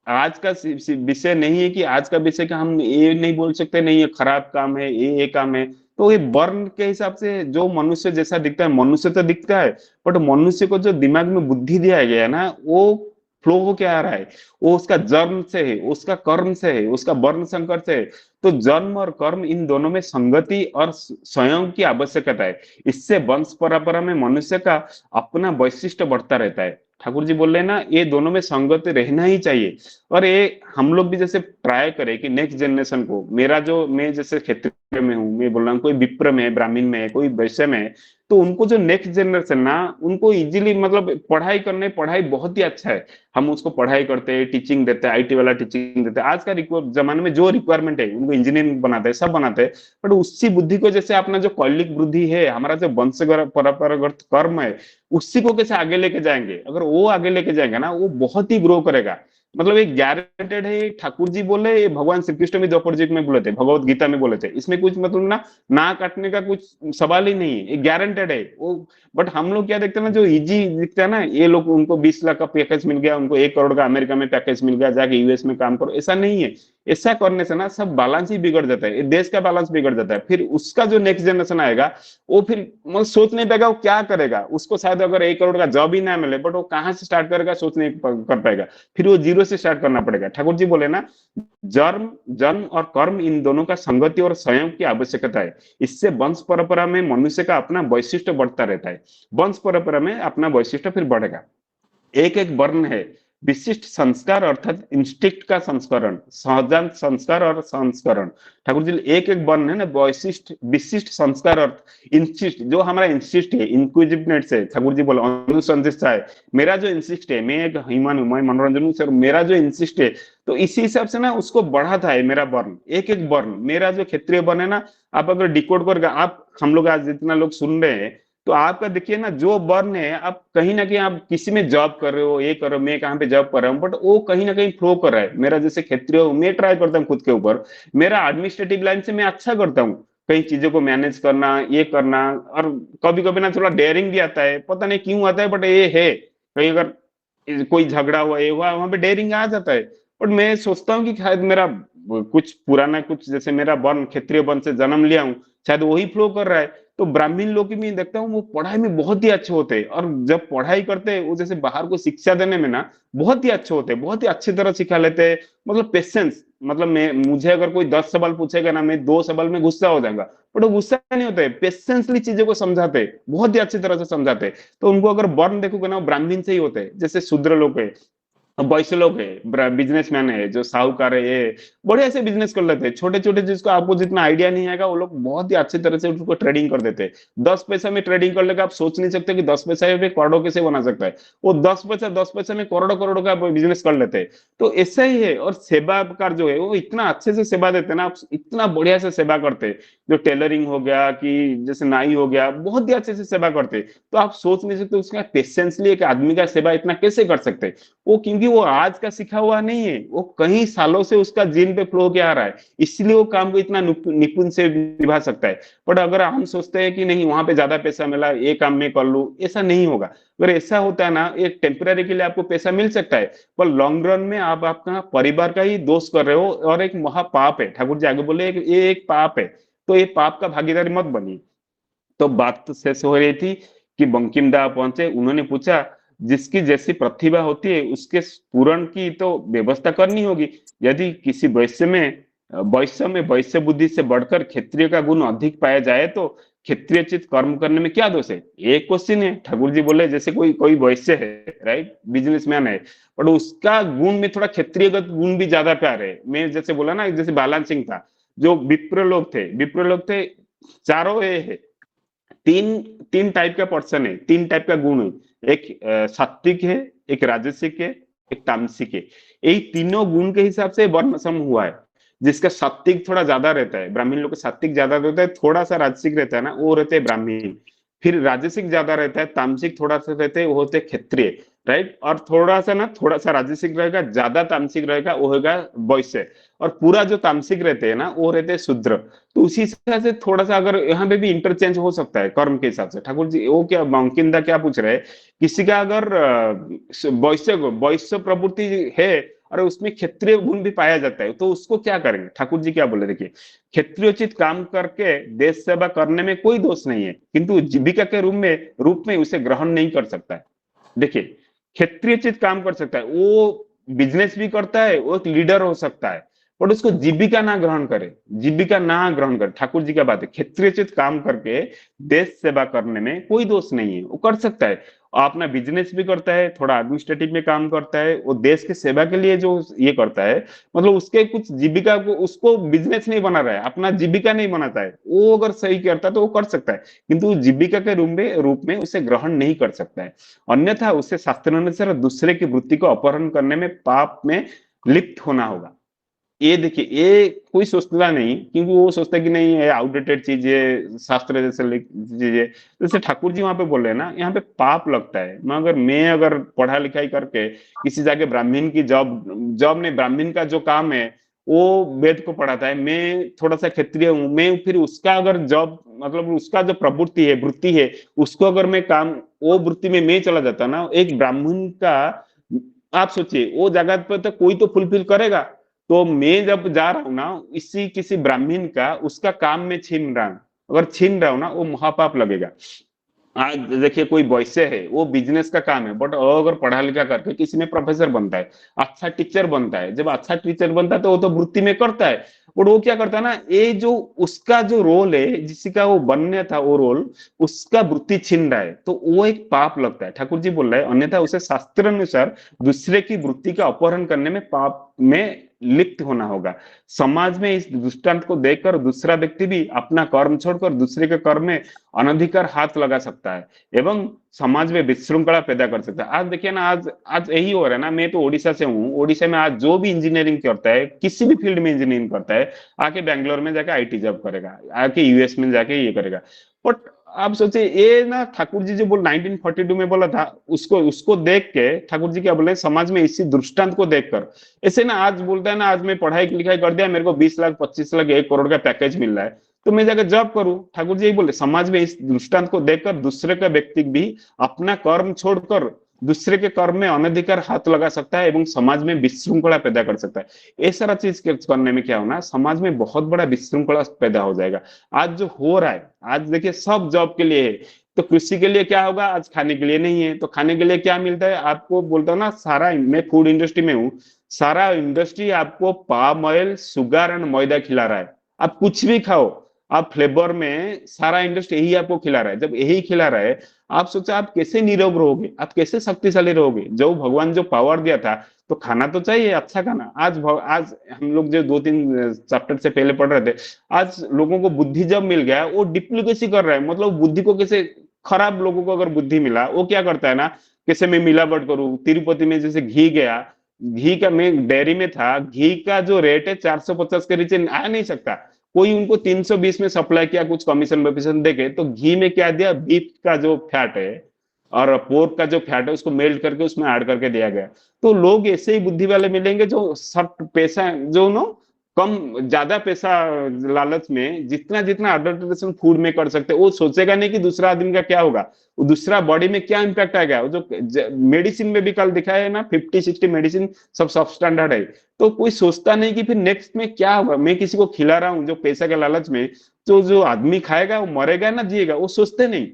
आज का विषय नहीं है, कि आज का विषय का हम ये नहीं बोल सकते नहीं ये खराब काम है, ये काम है। तो ये वर्ण के हिसाब से जो मनुष्य जैसा दिखता है, मनुष्य तो दिखता है, बट मनुष्य को जो दिमाग में बुद्धि दिया गया है ना, वो फ्लो होके आ रहा है, वो उसका जन्म से है, उसका कर्म से है, उसका वर्ण संकर से है। तो जन्म और कर्म, इन दोनों में संगति और स्वयं की आवश्यकता है। इससे वंश परंपरा में मनुष्य का अपना वैशिष्ट्य बढ़ता रहता है। ठाकुर जी बोल रहे हैं ना, ये दोनों में संगत रहना ही चाहिए। और ये हम लोग भी जैसे ट्राई करें कि नेक्स्ट जनरेशन को, मेरा जो, मैं जैसे क्षेत्र में हूँ, मैं बोल रहा हूँ कोई विप्र में है, ब्राह्मण में है, कोई वैश्य में है, तो उनको जो नेक्स्ट जनरेशन ना, उनको इजीली मतलब पढ़ाई करने, पढ़ाई बहुत ही अच्छा है, हम उसको पढ़ाई करते हैं, टीचिंग देते हैं, आईटी वाला टीचिंग देते हैं, आज का जमाने में जो रिक्वायरमेंट है उनको इंजीनियरिंग बनाते हैं, सब बनाते हैं। बट उसी बुद्धि को, जैसे अपना जो कौलिक बुद्धि है, हमारा जो वंश परंपरागत कर्म है, उसी को कैसे आगे लेके जाएंगे, अगर वो आगे लेके जाएंगे ना, वो बहुत ही ग्रो करेगा। मतलब एक गारंटेड है, ठाकुर जी बोले, ये भगवान श्री कृष्ण भी द्वापर जी में बोले थे, भगवत गीता में बोले थे, इसमें कुछ मतलब ना, ना काटने का कुछ सवाल ही नहीं है, ये गारंटेड है वो। बट हम लोग क्या देखते हैं ना, जो इजी दिखता है ना, ये लोग, उनको 20 लाख का पैकेज मिल गया, उनको 1 करोड़ का अमेरिका में पैकेज मिल गया, जाके यूएस में काम करो, ऐसा नहीं है। ऐसा करने से ना सब बैलेंस ही बिगड़ जाता है, देश का बैलेंस बिगड़ जाता है। फिर उसका जो नेक्स्ट जनरेशन आएगा, वो फिर मतलब सोच नहीं पाएगा वो क्या करेगा, उसको शायद अगर 1 करोड़ का जॉब ही ना मिले, बट वो कहाँ से स्टार्ट करेगा, सोच नहीं कर पाएगा, फिर वो जीरो से स्टार्ट करना पड़ेगा। ठाकुर जी बोले ना, जन्म जन्म और कर्म, इन दोनों का संगति और संयम की आवश्यकता है। इससे वंश परंपरा में मनुष्य का अपना वैशिष्ट बढ़ता रहता है, वंश परंपरा में अपना वैशिष्ट फिर बढ़ेगा। एक एक वर्ण है, विशिष्ट संस्कार अर्थात इंस्टिक्ट का संस्करण, सहजात संस्कार और संस्करण। ठाकुर जी, एक एक वर्ण है ना, वैशिष्ट विशिष्ट संस्कार अर्थ इंस्टिक्ट, जो हमारा इंस्टिक्ट है, इंक्विजिटिवनेस है, ठाकुर जी बोले अनुसंधित्सा है। मेरा जो इंस्टिक्ट है, मैं एक ह्यूमन हूं, मैं मनोरंजन हूँ सर, मेरा जो इंस्टिक्ट है, तो इसी हिसाब से ना उसको बढ़ाता है मेरा वर्ण, एक एक वर्ण। मेरा जो क्षेत्रीय वर्ण है ना, आप अगर डिकोड करके, आप हम लोग आज जितना लोग सुन रहे हैं, तो आपका देखिए ना, जो वर्ण है, आप कहीं ना कहीं आप किसी में जॉब कर रहे हो, ये कर रहे हो, मैं कहाँ पे जॉब कर रहा हूँ, बट वो कहीं ना कहीं फ्लो कर रहा है। मेरा जैसे क्षेत्रीय हूँ, मैं ट्राई करता हूँ खुद के ऊपर, मेरा एडमिनिस्ट्रेटिव लाइन से मैं अच्छा करता हूँ, कई चीजों को मैनेज करना, ये करना। और कभी कभी ना थोड़ा डेयरिंग भी आता है, पता नहीं क्यों आता है, बट ये है, कहीं अगर कोई झगड़ा हुआ, ये हुआ, वहां पे डेयरिंग आ जाता है। बट मैं सोचता हूँ कि शायद मेरा कुछ पुराना, कुछ जैसे मेरा वर्ण, क्षेत्रीय वर्ण से जन्म लिया हूँ, शायद वही फ्लो कर रहा है। तो ब्राह्मण लोग की मैं देखता हूँ, वो पढ़ाई में बहुत ही अच्छे होते हैं, और जब पढ़ाई करते हैं, वो जैसे बाहर को शिक्षा देने में ना बहुत ही अच्छे होते हैं, बहुत ही अच्छी तरह सिखा लेते हैं। मतलब पेशेंस, मतलब मैं, मुझे अगर कोई 10 सवाल पूछेगा ना, मैं 2 सवाल में गुस्सा हो जाऊंगा, बट वो गुस्सा नहीं होता है, पेशेंसली चीजों को समझाते हैं, बहुत ही अच्छी तरह से समझाते हैं। तो उनको अगर वर्ण देखोगे ना, वो ब्राह्मण से ही होते हैं, जैसे शूद्र लोग है, वैसे लोग है, बिजनेसमैन है, जो साहूकार है, ये बढ़िया से बिजनेस कर लेते हैं, छोटे छोटे, जिसको आपको जितना आइडिया नहीं आएगा, वो लोग बहुत ही अच्छी तरह से उसको ट्रेडिंग कर देते हैं। 10 पैसा में ट्रेडिंग कर लेगा, आप सोच नहीं सकते कि 10 पैसा में करोड़ों कैसे बना सकता है। वो 10 पैसा 10 पैसा में करोड़ों करोड़ों का बिजनेस कर लेते हैं। तो ऐसा ही है। और सेवाकार जो है, वो इतना अच्छे से सेवा देते हैं ना, आप इतना बढ़िया से सेवा करते हैं, जो टेलरिंग हो गया, कि जैसे नाई हो गया, बहुत ही अच्छे से सेवा करते हैं। तो आप सोच नहीं सकते उसका पेशेंसली एक आदमी का सेवा इतना कैसे कर सकते हैं। वो क्योंकि वो आज का सीखा हुआ नहीं है, वो कई सालों से उसका जीन पे फ्लो किया आ रहा है, इसलिए वो काम को इतना निपुण से निभा सकता है। बट अगर हम सोचते हैं कि नहीं, वहां पे ज्यादा पैसा मिला, ये काम मैं कर लूं, ऐसा नहीं होगा। अगर ऐसा होता है ना, एक टेम्पररी के लिए आपको पैसा मिल सकता है, पर लॉन्ग रन में आप आपका परिवार का ही दोष कर रहे हो, और एक महापाप है। ठाकुर जी आगे बोले, ये एक पाप है, तो ये पाप का भागीदारी मत बनिए। तो बात तो शेष हो रही थी कि बंकिम दा पहुंचे, उन्होंने पूछा, जिसकी जैसी प्रतिभा होती है, उसके पूरण की तो व्यवस्था करनी होगी। यदि किसी वैश्य बुद्धि से बढ़कर क्षत्रिय का गुण अधिक पाया जाए, तो क्षत्रिय चित कर्म करने में क्या दोष है? एक क्वेश्चन है। ठाकुर जी बोले, जैसे कोई कोई वैश्य है, राइट, बिजनेसमैन है, पर उसका गुण में थोड़ा क्षत्रियगत गुण भी ज्यादा प्यार है। मैं जैसे बोला ना, जैसे बालान सिंह था, जो विप्र लोग थे, चारों ये है, तीन तीन टाइप का पर्सन है, तीन टाइप का गुण है। एक सात्विक है, एक राजसिक है, एक तामसिक है। यही तीनों गुण के हिसाब से वर्ण सम हुआ है। जिसका सात्विक थोड़ा ज्यादा रहता है, ब्राह्मण लोग का सात्विक ज्यादा रहता है, थोड़ा सा राजसिक रहता है ना, वो रहते हैं ब्राह्मण। फिर राजसिक ज्यादा रहता है, तामसिक थोड़ा सा रहते हैं, वो होते हैं क्षत्रिय, राइट। और थोड़ा सा राजसिक रहेगा, ज्यादा तामसिक रहेगा, वो होगा वैश्य। और पूरा जो तामसिक रहते हैं ना, वो रहते हैं शूद्र। तो उसी हिसाब से थोड़ा सा अगर यहाँ पे भी इंटरचेंज हो सकता है कर्म के हिसाब से। ठाकुर जी वो क्या मांकिंदा क्या पूछ रहे हैं, किसी का अगर वैश्य प्रवृत्ति है और उसमें क्षत्रिय गुण भी पाया जाता है, तो उसको क्या करेंगे? ठाकुर जी क्या बोले, देखिए, क्षत्रियोचित काम करके देश सेवा करने में कोई दोष नहीं है, किंतु जीविका के रूप में उसे ग्रहण नहीं कर सकता है। देखिए, क्षेत्रीयचित काम कर सकता है, वो बिजनेस भी करता है, वो एक लीडर हो सकता है, बट उसको जीविका ना ग्रहण करे। ठाकुर जी का बात है, क्षेत्रीयचित काम करके देश सेवा करने में कोई दोष नहीं है, वो कर सकता है। अपना बिजनेस भी करता है, थोड़ा एडमिनिस्ट्रेटिव में काम करता है, वो देश की सेवा के लिए जो ये करता है, मतलब उसके कुछ जीविका को, उसको बिजनेस नहीं बना रहा है, अपना जीविका नहीं बनाता है, वो अगर सही करता है तो वो कर सकता है, किंतु जीविका के रूप में उसे ग्रहण नहीं कर सकता है। अन्यथा उसे शास्त्रानुसार दूसरे की वृत्ति को अपहरण करने में, पाप में लिप्त होना होगा। ये देखिए, ये कोई सोचता नहीं, क्योंकि वो सोचता है कि नहीं ये आउटडेटेड चीज है, शास्त्र जैसे चीज है। जैसे ठाकुर जी वहां पे बोल रहे हैं ना, यहाँ पे पाप लगता है। मैं अगर पढ़ा लिखाई करके किसी जाके ब्राह्मण की जॉब जॉब नहीं, ब्राह्मण का जो काम है वो वेद को पढ़ाता है, मैं थोड़ा सा क्षत्रिय हूँ, मैं फिर उसका अगर जॉब, मतलब उसका जो प्रवृत्ति है, वृत्ति है, उसको अगर मैं काम, वो वृत्ति में मैं चला जाता ना, एक ब्राह्मण का, आप सोचिए वो जगह पर तो कोई तो फुलफिल करेगा। तो मैं जब जा रहा हूं ना, इसी किसी ब्राह्मण का उसका काम में छीन रहा हूं, अगर छीन रहा हूं ना, वो महापाप लगेगा। आज देखिए कोई वैसे है, वो बिजनेस का काम है, बट अगर पढ़ा लिखा करके किसी में प्रोफेसर बनता है, अच्छा टीचर बनता है, जब अच्छा टीचर बनता है तो वो तो वृत्ति में करता है, बट वो क्या करता है ना, ये जो उसका जो रोल है, जिसका वो बनने था वो रोल, उसका वृत्ति छीन रहा है, तो वो एक पाप लगता है। ठाकुर जी बोल रहे हैं अन्यथा उसे शास्त्र अनुसार दूसरे की वृत्ति का अपहरण करने में, पाप में लिप्त होना होगा। समाज में इस दृष्टांत को देखकर दूसरा व्यक्ति भी अपना कर्म छोड़कर दूसरे के कर्म में अनधिकार हाथ लगा सकता है एवं समाज में विशृंखला पैदा कर सकता है। आज देखिए ना, आज आज यही हो रहा है ना, मैं तो ओडिशा से हूँ, ओडिशा में आज जो भी इंजीनियरिंग करता है, किसी भी फील्ड में इंजीनियरिंग करता है, आके बैंगलोर में जाके आईटी जॉब करेगा, आके यूएस में जाके ये करेगा। बट आप सोचिए, ये ना ठाकुर जी जो बोल 1942 में बोला था, उसको उसको देख के ठाकुर जी क्या बोले हैं, समाज में इसी दृष्टांत को देखकर। ऐसे ना आज बोलता है ना, आज मैं पढ़ाई लिखाई कर दिया, मेरे को 20 लाख 25 लाख 1 करोड़ का पैकेज मिल रहा है, तो मैं जाकर जॉब करूं। ठाकुर जी यही बोले, समाज में इस दृष्टांत को देखकर दूसरे का व्यक्ति भी अपना कर्म छोड़कर दूसरे के कर्म में अनधिकार हाथ लगा सकता है एवं समाज में विशृंखला पैदा कर सकता है। ये सारा चीज करने में क्या होना, समाज में बहुत बड़ा विशृंखला पैदा हो जाएगा। आज जो हो रहा है, आज देखिए सब जॉब के लिए है, तो कृषि के लिए क्या होगा, आज खाने के लिए नहीं है, तो खाने के लिए क्या मिलता है आपको, बोलता हूँ ना, सारा, मैं फूड इंडस्ट्री में हूँ, सारा इंडस्ट्री आपको पाम ऑयल, शुगर एंड मैदा खिला रहा है। आप कुछ भी खाओ, आप फ्लेवर में सारा इंडस्ट्री यही आपको खिला रहा है। जब यही खिला रहा है, आप सोचो आप कैसे निरोग रहोगे, आप कैसे शक्तिशाली रहोगे। जो भगवान जो पावर दिया था, तो खाना तो चाहिए अच्छा खाना। आज हम लोग जो 2-3 चैप्टर से पहले पढ़ रहे थे, आज लोगों को बुद्धि जब मिल गया, वो डिप्लीकेसी कर रहा है, मतलब बुद्धि को कैसे, खराब लोगों को अगर बुद्धि मिला, वो क्या करता है ना, कैसे मैं मिलावट करूं। तिरुपति में जैसे घी गया, घी का, मैं डेयरी में था, घी का जो रेट है 450 के नीचे आ नहीं सकता, कोई उनको 320 में सप्लाई किया, कुछ कमीशन वमीशन देके, तो घी में क्या दिया, बीफ का जो फैट है और पोर्क का जो फैट है, उसको मेल्ट करके उसमें ऐड करके दिया गया। तो लोग ऐसे ही बुद्धि वाले मिलेंगे, जो सब पैसा, जो नो कम ज्यादा पैसा लालच में जितना जितना एडल्ट्रेशन फूड में कर सकते हैं, वो सोचेगा नहीं कि दूसरा आदमी का क्या होगा, वो दूसरा बॉडी में क्या इंपैक्ट आएगा। वो जो मेडिसिन में भी कल दिखाया है ना, 50-60 मेडिसिन सब सब स्टैंडर्ड है, तो कोई सोचता नहीं कि फिर नेक्स्ट में क्या होगा। मैं किसी को खिला रहा हूँ जो पैसा के लालच में, तो जो आदमी खाएगा वो मरेगा ना जिएगा, वो सोचते नहीं।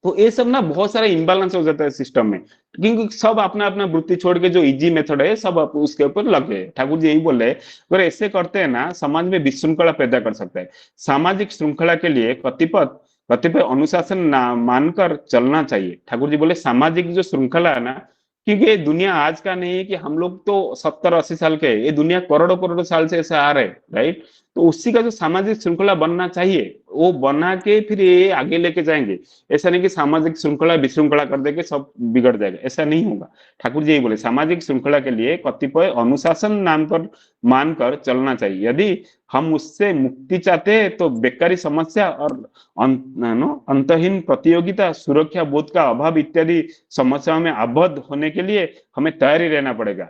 तो ये सब ना बहुत सारा इम्बैलेंस हो जाता है सिस्टम में, क्योंकि सब अपना अपना वृत्ति छोड़ के जो इजी मेथड है सब उसके ऊपर लग गए। ठाकुर जी यही बोल रहे हैं, अगर ऐसे करते हैं ना, समाज में विशृंखला पैदा कर सकता है। सामाजिक श्रृंखला के लिए कतिपय कतिपय अनुशासन मानकर चलना चाहिए। ठाकुर जी बोले सामाजिक जो श्रृंखला है ना, क्योंकि ये दुनिया आज का नहीं है कि हम लोग तो 70-80 साल के हैं, ये दुनिया करोड़ों करोड़ों साल से ऐसा आ रहे, राइट। तो उसी का जो सामाजिक श्रृंखला बनना चाहिए, वो बना के फिर ये आगे लेके जाएंगे। ऐसा नहीं कि सामाजिक श्रृंखला विशृंखला कर देके सब बिगड़ जाएगा, ऐसा नहीं होगा। ठाकुर जी यही बोले, सामाजिक श्रृंखला के लिए कतिपय अनुशासन नाम पर मानकर चलना चाहिए। यदि हम उससे मुक्ति चाहते हैं तो बेकारी समस्या और अंतहीन प्रतियोगिता, सुरक्षा बोध का अभाव इत्यादि समस्याओं में आबद्ध होने के लिए हमें तैयारी रहना पड़ेगा।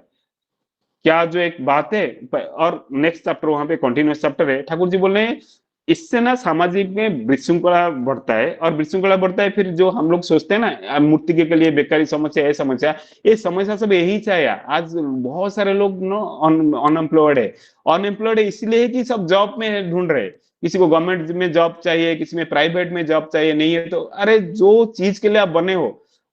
क्या जो एक बात है, और नेक्स्ट चैप्टर वहां पे कंटिन्यूअस चैप्टर है, ठाकुर जी बोल रहे हैं इससे ना सामाजिक में विशृंखला बढ़ता है, और विशृंखला बढ़ता है, फिर जो हम लोग सोचते हैं ना मूर्ति के लिए बेकारी समस्या, ये समस्या सब यही से आया। आज बहुत सारे लोग नो अनएम्प्लॉयड है इसलिए कि सब जॉब में ढूंढ रहे हैं। किसी को गवर्नमेंट में जॉब चाहिए, किसी में प्राइवेट में जॉब चाहिए, नहीं है तो अरे जो चीज के लिए आप बने हो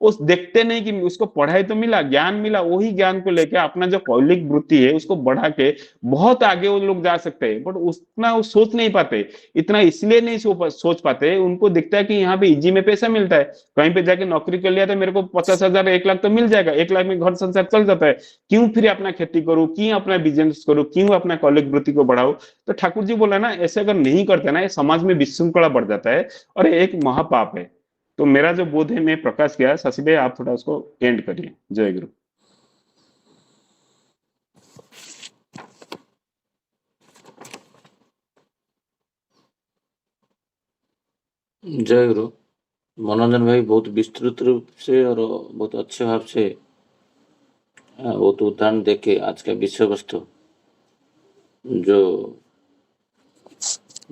वो देखते नहीं कि उसको पढ़ाई तो मिला, ज्ञान मिला, वही ज्ञान को लेके अपना जो कौलिक वृत्ति है उसको बढ़ा के बहुत आगे वो लोग जा सकते हैं, बट उतना वो सोच नहीं पाते। इतना इसलिए नहीं सोच पाते, उनको दिखता है कि यहाँ पे इजी में पैसा मिलता है, कहीं पे जाके नौकरी कर लिया तो मेरे को 50,000 1 लाख तो मिल जाएगा, 1 लाख में घर संसार चल जाता है, क्यों फिर अपना खेती करूं, क्यों अपना बिजनेस करूं, क्यों अपना कौलिक वृत्ति को बढ़ाओ। तो ठाकुर जी बोला ना, ऐसे अगर नहीं करते ना, ये समाज में विशृंखला बढ़ जाता है और ये एक महापाप है। तो मेरा जो बोध है मैं प्रकाश किया, शशि भाई आप थोड़ा उसको एंड करिए। जय गुरु। जय गुरु। मनोरंजन भाई बहुत विस्तृत रूप से और बहुत अच्छे भाव से बहुत उदाहरण देके आज का विषय वस्तु जो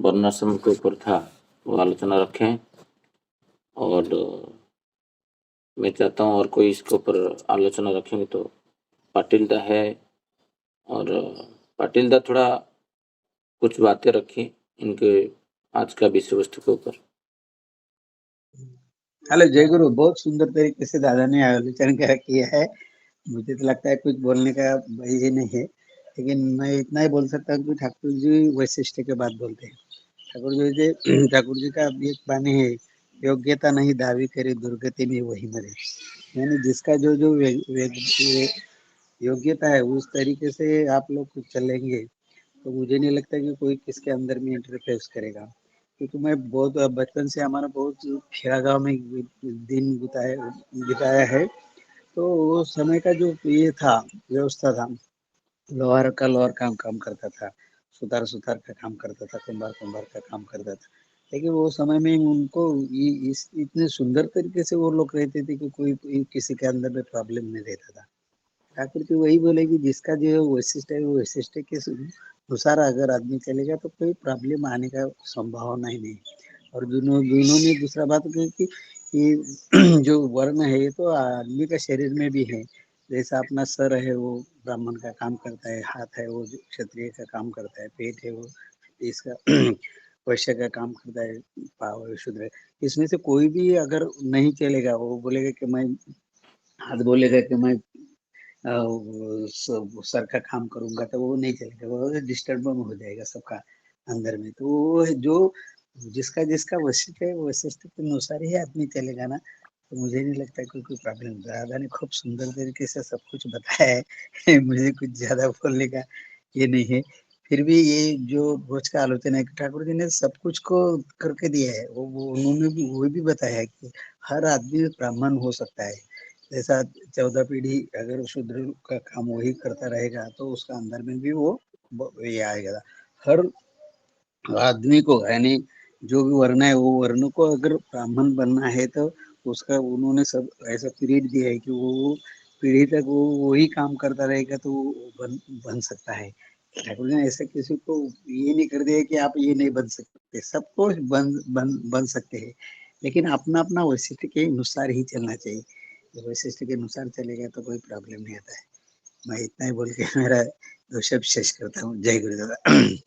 वर्णाश्रम के ऊपर था वो आलोचना रखें, और मैं चाहता हूँ और कोई इसके ऊपर आलोचना रखेंगे तो पाटिल दा है, और पाटिल दा थोड़ा कुछ बातें रखें इनके आज का विषय वस्तु के ऊपर। हेलो जय गुरु, बहुत सुंदर तरीके से दादा ने आलोचना किया है। मुझे तो लगता है कुछ बोलने का ये नहीं है, लेकिन मैं इतना ही बोल सकता हूँ कि ठाकुर जी वैशिष्ट के बात बोलते हैं। ठाकुर जी का एक वाणी है, योग्यता नहीं दावी करे दुर्गति में वही मरे। यानी जिसका जो जो योग्यता है उस तरीके से आप लोग चलेंगे तो मुझे नहीं लगता कि कोई किसके अंदर में इंटरफेस करेगा। क्योंकि मैं बहुत बचपन से हमारा बहुत खेड़ा गाँव में दिन बिताया है। तो उस समय का जो ये था व्यवस्था था, लोहार काम करता था, सुतार का काम करता था, कुंभार का काम करता था। लेकिन वो समय में उनको इस इतने सुंदर तरीके से वो लोग रहते थे कि कोई किसी के अंदर में प्रॉब्लम नहीं रहता था। ठाकुर जी वही बोले कि जिसका जो वैशिष्ट है वो वैशिष्ट के अनुसार अगर आदमी चलेगा तो कोई प्रॉब्लम आने का संभावना ही नहीं। और दोनों में दूसरा बात कि ये जो वर्ण है ये तो आदमी का शरीर में भी है। जैसा अपना सर है वो ब्राह्मण का काम करता है, हाथ है वो क्षत्रिय का काम करता है, पेट है वो इसका वैश्य का काम करता है, पाव शूद्र। इसमें से कोई भी अगर नहीं चलेगा, वो बोलेगा कि मैं हाथ बोलेगा कि मैं सर का काम करूंगा तो वो नहीं चलेगा, वो डिस्टर्ब हो जाएगा सबका अंदर में। तो वो जो जिसका जिसका वैशिष्ट है वैशिष्ट के अनुसार ही आदमी चलेगा ना, तो मुझे नहीं लगता कोई प्रॉब्लम। दादा ने खूब सुंदर तरीके से सब कुछ बताया है मुझे कुछ ज्यादा बोलने का ये नहीं है। फिर भी ये जो भोज का आलोचना है, ठाकुर जी ने सब कुछ को करके दिया है। वो उन्होंने भी वो भी बताया है कि हर आदमी ब्राह्मण हो सकता है। जैसा 14 पीढ़ी अगर शूद्र का काम वही करता रहेगा तो उसका अंदर में भी वो ये आएगा। हर आदमी को यानी जो भी वर्ण है वो वर्ण को अगर ब्राह्मण बनना है तो उसका उन्होंने सब ऐसा पीरियड दिया है कि वो पीढ़ी तक वो वही काम करता रहेगा तो वो बन सकता है। ठाकुर जी ने ऐसे किसी को ये नहीं कर दिया कि आप ये नहीं बन सकते, सबको बन सकते हैं, लेकिन अपना अपना वैशिष्ट के अनुसार ही चलना चाहिए। जब वैशिष्ट के अनुसार चलेगा तो कोई प्रॉब्लम नहीं आता है। मैं इतना ही बोल के मेरा दो शब्द शेष करता हूँ। जय गुरुदेव।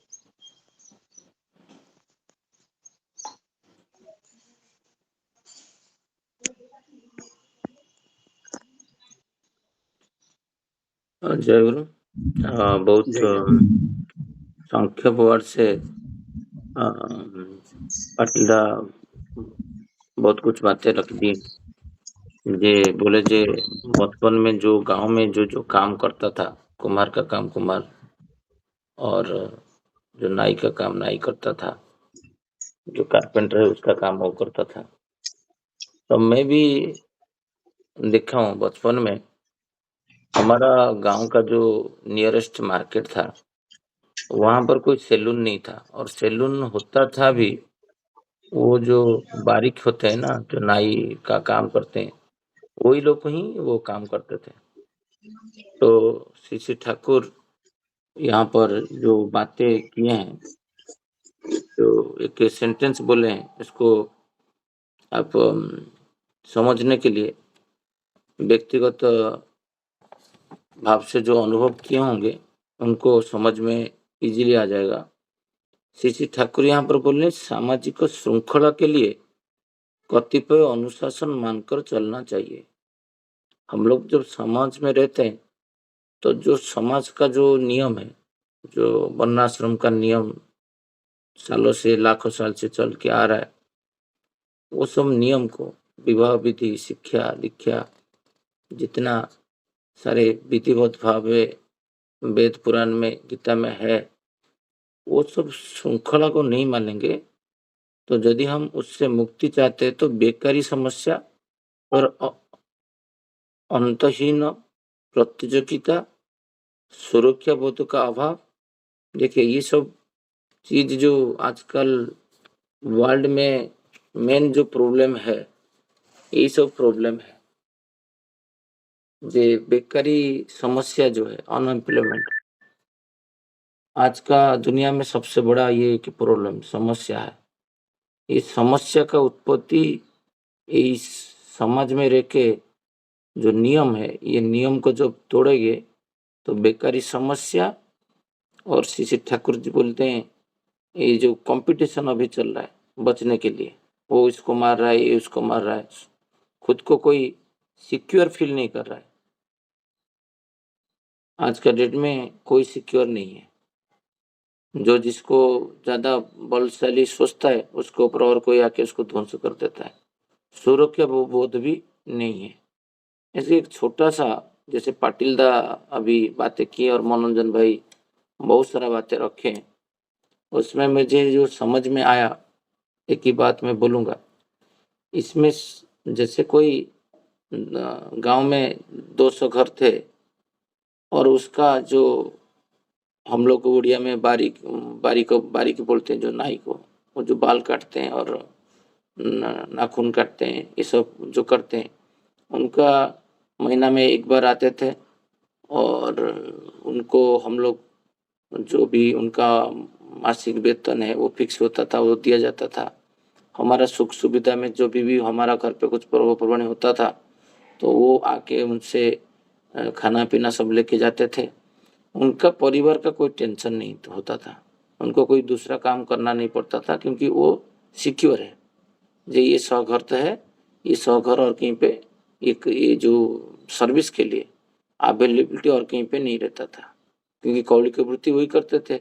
जय गुरु। बहुत जय गुरु। संक्षेप वर्ड से पाटिल दा बहुत कुछ बातें रख दी। जे बोले जे बचपन में जो गांव में जो जो काम करता था, कुम्हार का काम कुम्हार, और जो नाई का काम नाई करता था, जो कारपेंटर है उसका काम वो करता था। तो मैं भी देखा हूँ बचपन में हमारा गांव का जो नियरेस्ट मार्केट था वहां पर कोई सैलून नहीं था, और सैलून होता था भी वो जो बारीक होते हैं ना, जो नाई का काम करते हैं वही लोग ही वो काम करते थे। तो श्री श्री ठाकुर यहाँ पर जो बातें किए हैं, जो एक सेंटेंस बोले हैं, इसको आप समझने के लिए व्यक्तिगत भाव से जो अनुभव किए होंगे उनको समझ में इजीली आ जाएगा। श्री श्री ठाकुर यहाँ पर बोल रहे सामाजिक श्रृंखला के लिए कतिपय अनुशासन मानकर चलना चाहिए। हम लोग जब समाज में रहते हैं तो जो समाज का जो नियम है, जो वर्णाश्रम का नियम सालों से लाखों साल से चल के आ रहा है, वो सब नियम को विवाह विधि, शिक्षा दीक्षा, जितना सारे विधिवत भाव वेद पुराण में गीता में है, वो सब श्रृंखला को नहीं मानेंगे तो यदि हम उससे मुक्ति चाहते हैं तो बेकारी समस्या और अंतहीन प्रतियोगिता, सुरक्षा बोध का अभाव, देखिए ये सब चीज जो आजकल वर्ल्ड में मेन जो प्रॉब्लम है, यही सब प्रॉब्लम है। जे बेकारी समस्या जो है, अनएम्प्लॉयमेंट, आज का दुनिया में सबसे बड़ा ये कि प्रॉब्लम समस्या है। इस समस्या का उत्पत्ति इस समाज में रह के जो नियम है, ये नियम को जब तोड़ेंगे तो बेकारी समस्या और श्री ठाकुर जी बोलते हैं ये जो कंपटीशन अभी चल रहा है बचने के लिए, वो इसको मार रहा है, ये उसको मार रहा है, खुद को कोई सिक्योर फील नहीं कर रहा है। आज का डेट में कोई सिक्योर नहीं है। जो जिसको ज्यादा बलशाली सोचता है उसके ऊपर और कोई आके उसको ध्वंस कर देता है। सुरक्षा बोध भी नहीं है। ऐसे एक छोटा सा, जैसे पाटिल दा अभी बातें की और मनोरंजन भाई बहुत सारा बातें रखे, उसमें मुझे जो समझ में आया एक ही बात मैं बोलूँगा। इसमें जैसे कोई गांव में 200 घर थे और उसका जो हम लोग उड़िया में बारीक बोलते हैं, जो नाई को, वो जो बाल काटते हैं और नाखून काटते हैं, ये सब जो करते हैं, उनका महीना में एक बार आते थे और उनको हम लोग जो भी उनका मासिक वेतन है वो फिक्स होता था, वो दिया जाता था। हमारा सुख सुविधा में जो भी हमारा घर पे कुछ पर्व पर्वणी होता था तो वो आके उनसे खाना पीना सब लेके जाते थे। उनका परिवार का कोई टेंशन नहीं होता था, उनको कोई दूसरा काम करना नहीं पड़ता था क्योंकि वो सिक्योर है। जो ये 100 घर तो है, ये 100 घर और कहीं पे एक ये जो सर्विस के लिए अवेलेबिलिटी और कहीं पे नहीं रहता था, क्योंकि कौली की वृत्ति वही करते थे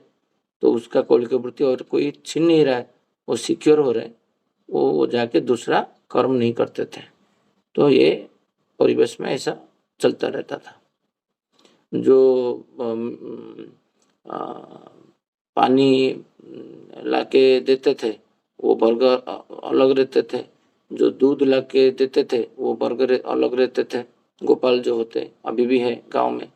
तो उसका कौली की वृत्ति और कोई छीन नहीं रहा है, वो सिक्योर हो रहे, वो जाके दूसरा कर्म नहीं करते थे। तो ये परिवेश में ऐसा चलता रहता था। जो पानी लाके देते थे वो बर्गर अलग रहते थे, जो दूध लाके देते थे वो बर्गर अलग रहते थे। गोपाल जो होते अभी भी है गांव में,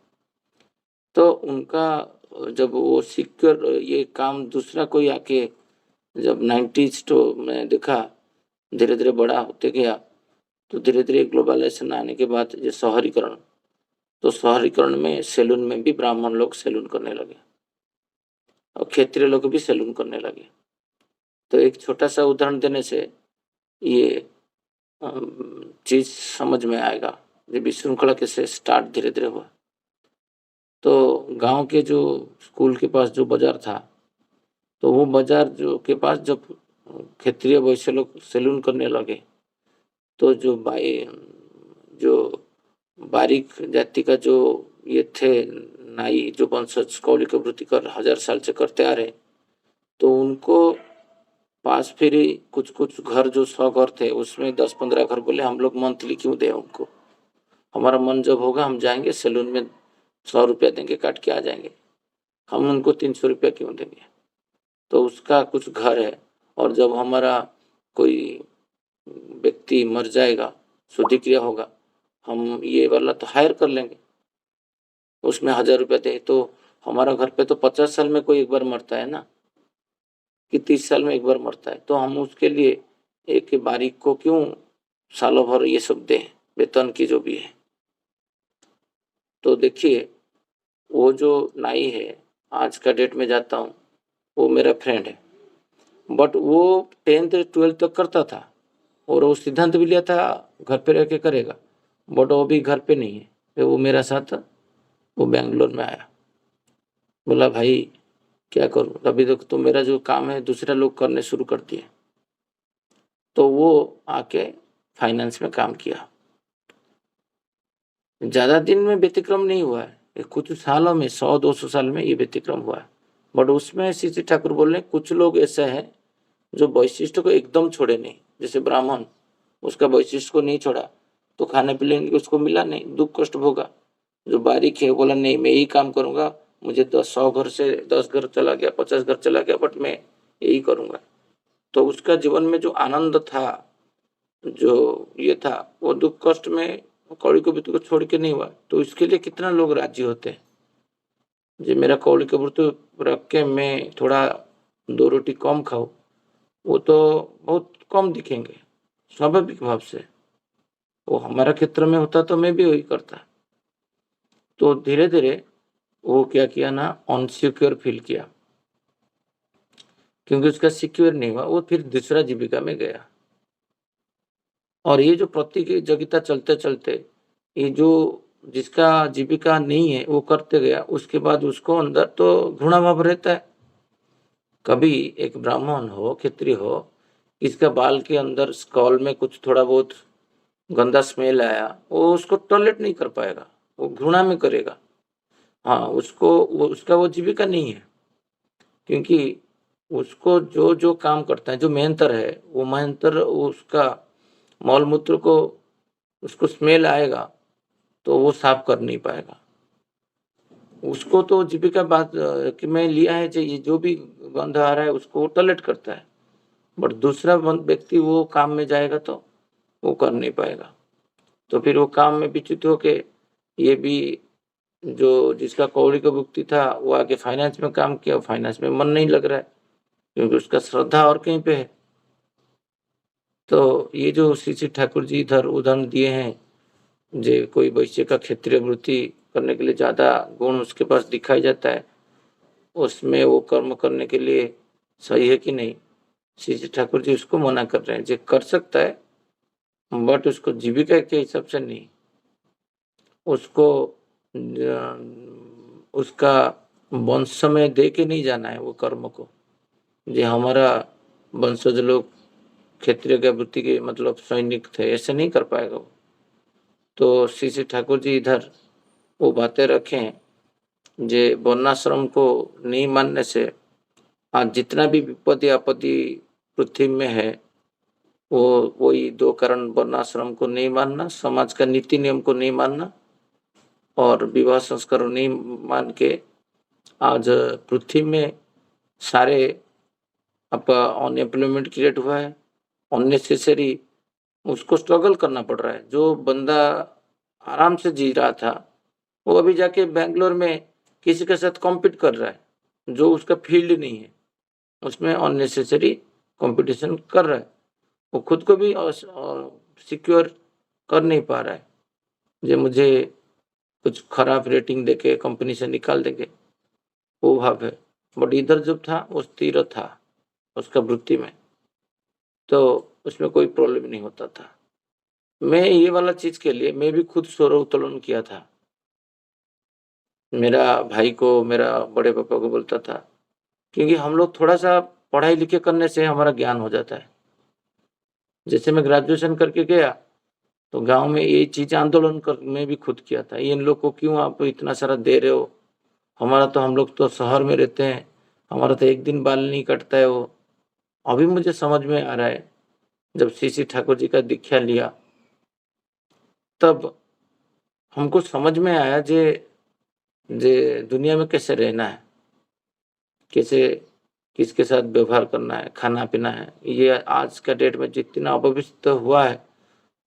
तो उनका जब वो सिक्योर ये काम दूसरा कोई आके जब 90s तो मैं देखा धीरे धीरे बड़ा होते गया, तो धीरे धीरे ग्लोबलाइजेशन आने के बाद ये शहरीकरण, तो शहरीकरण में सैलून में भी ब्राह्मण लोग सैलून करने लगे और क्षेत्रीय लोग भी सैलून करने लगे। तो एक छोटा सा उदाहरण देने से ये चीज समझ में आएगा जब विश्रृंखला कैसे स्टार्ट धीरे धीरे हुआ। तो गांव के जो स्कूल के पास जो बाजार था, तो वो बाजार जो के पास जब क्षेत्रीय वैश्य लोग सैलून करने लगे तो जो बारीक जाति का जो ये थे नाई, जो वंशज कौली की वृत्ति कर 1000 साल से करते आ रहे, तो उनको पास फिर कुछ कुछ घर जो 100 घर थे उसमें 10-15 घर बोले हम लोग मंथली क्यों दें उनको, हमारा मन जब होगा हम जाएंगे सैलून में 100 रुपया देंगे, काट के आ जाएंगे, हम उनको 300 रुपया क्यों देंगे। तो उसका कुछ घर है और जब हमारा कोई व्यक्ति मर जाएगा, शुद्धि क्रिया होगा, हम ये वाला तो हायर कर लेंगे, उसमें 1000 रुपया दे, तो हमारा घर पे तो 50 साल में कोई एक बार मरता है ना, कि 30 साल में एक बार मरता है, तो हम उसके लिए एक बारीक को क्यों सालों भर ये सब दें, वेतन की जो भी है। तो देखिए वो जो नाई है, आज का डेट में जाता हूँ, वो मेरा फ्रेंड है, बट वो 10th 12th तक करता था और वो सिद्धांत भी लिया था घर पे रह के करेगा, बट वो भी घर पे नहीं है। तो वो मेरा साथ वो बेंगलोर में आया, बोला भाई क्या करूं, अभी तक तो मेरा जो काम है दूसरा लोग करने शुरू कर दिए। तो वो आके फाइनेंस में काम किया ज्यादा दिन में व्यतिक्रम नहीं हुआ है, ये कुछ सालों में 100-200 साल में ये व्यतिक्रम हुआ है। बट उसमें श्री ठाकुर बोल रहे हैं कुछ लोग ऐसे हैं जो वैशिष्ट को एकदम छोड़े नहीं, जैसे ब्राह्मण उसका वैशिष्ट को नहीं छोड़ा तो खाने पीने को उसको मिला नहीं, दुख कष्ट भोगा। जो बारीक है बोला नहीं मैं यही काम करूंगा, मुझे 100 घर से 10 घर चला गया, 50 घर चला गया, बट मैं यही करूंगा। तो उसका जीवन में जो आनंद था, जो ये था, वो दुख कष्ट में कौड़ी कबूतर को छोड़ के नहीं हुआ। तो इसके लिए कितना लोग राजी होते हैं, जो मेरा कौड़ी कबूतर रख के मैं थोड़ा 2 रोटी कम खाऊं, वो तो बहुत कम दिखेंगे स्वाभाविक भाव से। वो हमारा क्षेत्र में होता तो मैं भी वही करता। तो धीरे धीरे वो क्या किया ना, अनसिक्योर फील किया, क्योंकि उसका सिक्योर नहीं हुआ, वो फिर दूसरा जीविका में गया। और ये जो प्रतियोगिता चलते चलते ये जो जिसका जीविका नहीं है वो करते गया, उसके बाद उसको अंदर तो घृणा भाव रहता है। कभी एक ब्राह्मण हो, क्षत्रिय हो, इसका बाल के अंदर स्कॉल में कुछ थोड़ा बहुत गंदा स्मेल आया, वो उसको टॉयलेट नहीं कर पाएगा, वो घृणा में करेगा। हाँ, उसका वो जीविका नहीं है, क्योंकि उसको जो जो काम करता है, जो मेहनतर है, वो मेहनतर उसका मौल मूत्र को उसको स्मेल आएगा तो वो साफ कर नहीं पाएगा। उसको तो जीविका बात कि मैं लिया है, जो भी गंध आ रहा है उसको टॉयलेट करता है। बट दूसरा व्यक्ति वो काम में जाएगा तो वो कर नहीं पाएगा। तो फिर वो काम में विच्युत होके ये भी जो जिसका कौड़ी का भुक्ति था वो आगे फाइनेंस में काम किया, फाइनेंस में मन नहीं लग रहा है क्योंकि उसका श्रद्धा और कहीं पे है। तो ये जो श्री ठाकुर जी इधर उदाहरण दिए हैं, जो कोई वैश्य का क्षेत्रीय वृत्ति करने के लिए ज्यादा गुण उसके पास दिखाई जाता है, उसमें वो कर्म करने के लिए सही है कि नहीं, श्री ठाकुर जी उसको मना कर रहे हैं। जो कर सकता है बट उसको जीविका के हिसाब से नहीं, उसको उसका वंश में दे के नहीं जाना है वो कर्म को। जो हमारा वंशज लोग क्षेत्रीय का वृत्ति के मतलब सैनिक थे, ऐसे नहीं कर पाएगा वो। तो श्री ठाकुर जी इधर वो बातें रखें, जे वर्णाश्रम को नहीं मानने से आज जितना भी विपत्ति आपत्ति पृथ्वी में है, वो वही 2 कारण, वर्णाश्रम को नहीं मानना, समाज का नीति नियम को नहीं मानना और विवाह संस्कार नहीं मान के आज पृथ्वी में सारे आपका अनएम्प्लॉयमेंट क्रिएट हुआ है, अननेसेसरी उसको स्ट्रगल करना पड़ रहा है। जो बंदा आराम से जी रहा था वो अभी जाके बैंगलोर में किसी के साथ कॉम्पीट कर रहा है, जो उसका फील्ड नहीं है, उसमें अननेसेसरी कंपटीशन कर रहा है। वो खुद को भी सिक्योर कर नहीं पा रहा है, जो मुझे कुछ खराब रेटिंग देके कंपनी से निकाल देंगे, वो भाव है। बट इधर जब था वो स्थिर था उसका वृत्ति में, तो उसमें कोई प्रॉब्लम नहीं होता था। मैं ये वाला चीज के लिए मैं भी खुद स्वरोत्तोलन किया था। मेरा भाई को, मेरा बड़े पापा को बोलता था, क्योंकि हम लोग थोड़ा सा पढ़ाई लिखे करने से हमारा ज्ञान हो जाता है। जैसे मैं ग्रेजुएशन करके गया तो गांव में ये चीज आंदोलन कर मैं भी खुद किया था, इन लोग को क्यों आप इतना सारा दे रहे हो, हम लोग तो शहर में रहते हैं, हमारा तो एक दिन बाल नहीं कटता है। वो अभी मुझे समझ में आ रहा है, जब श्री ठाकुर जी का दीक्षा लिया तब हमको समझ में आया जे दुनिया में कैसे रहना है, कैसे किसके साथ व्यवहार करना है, खाना पीना है। ये आज का डेट में जितना अपवित्र हुआ है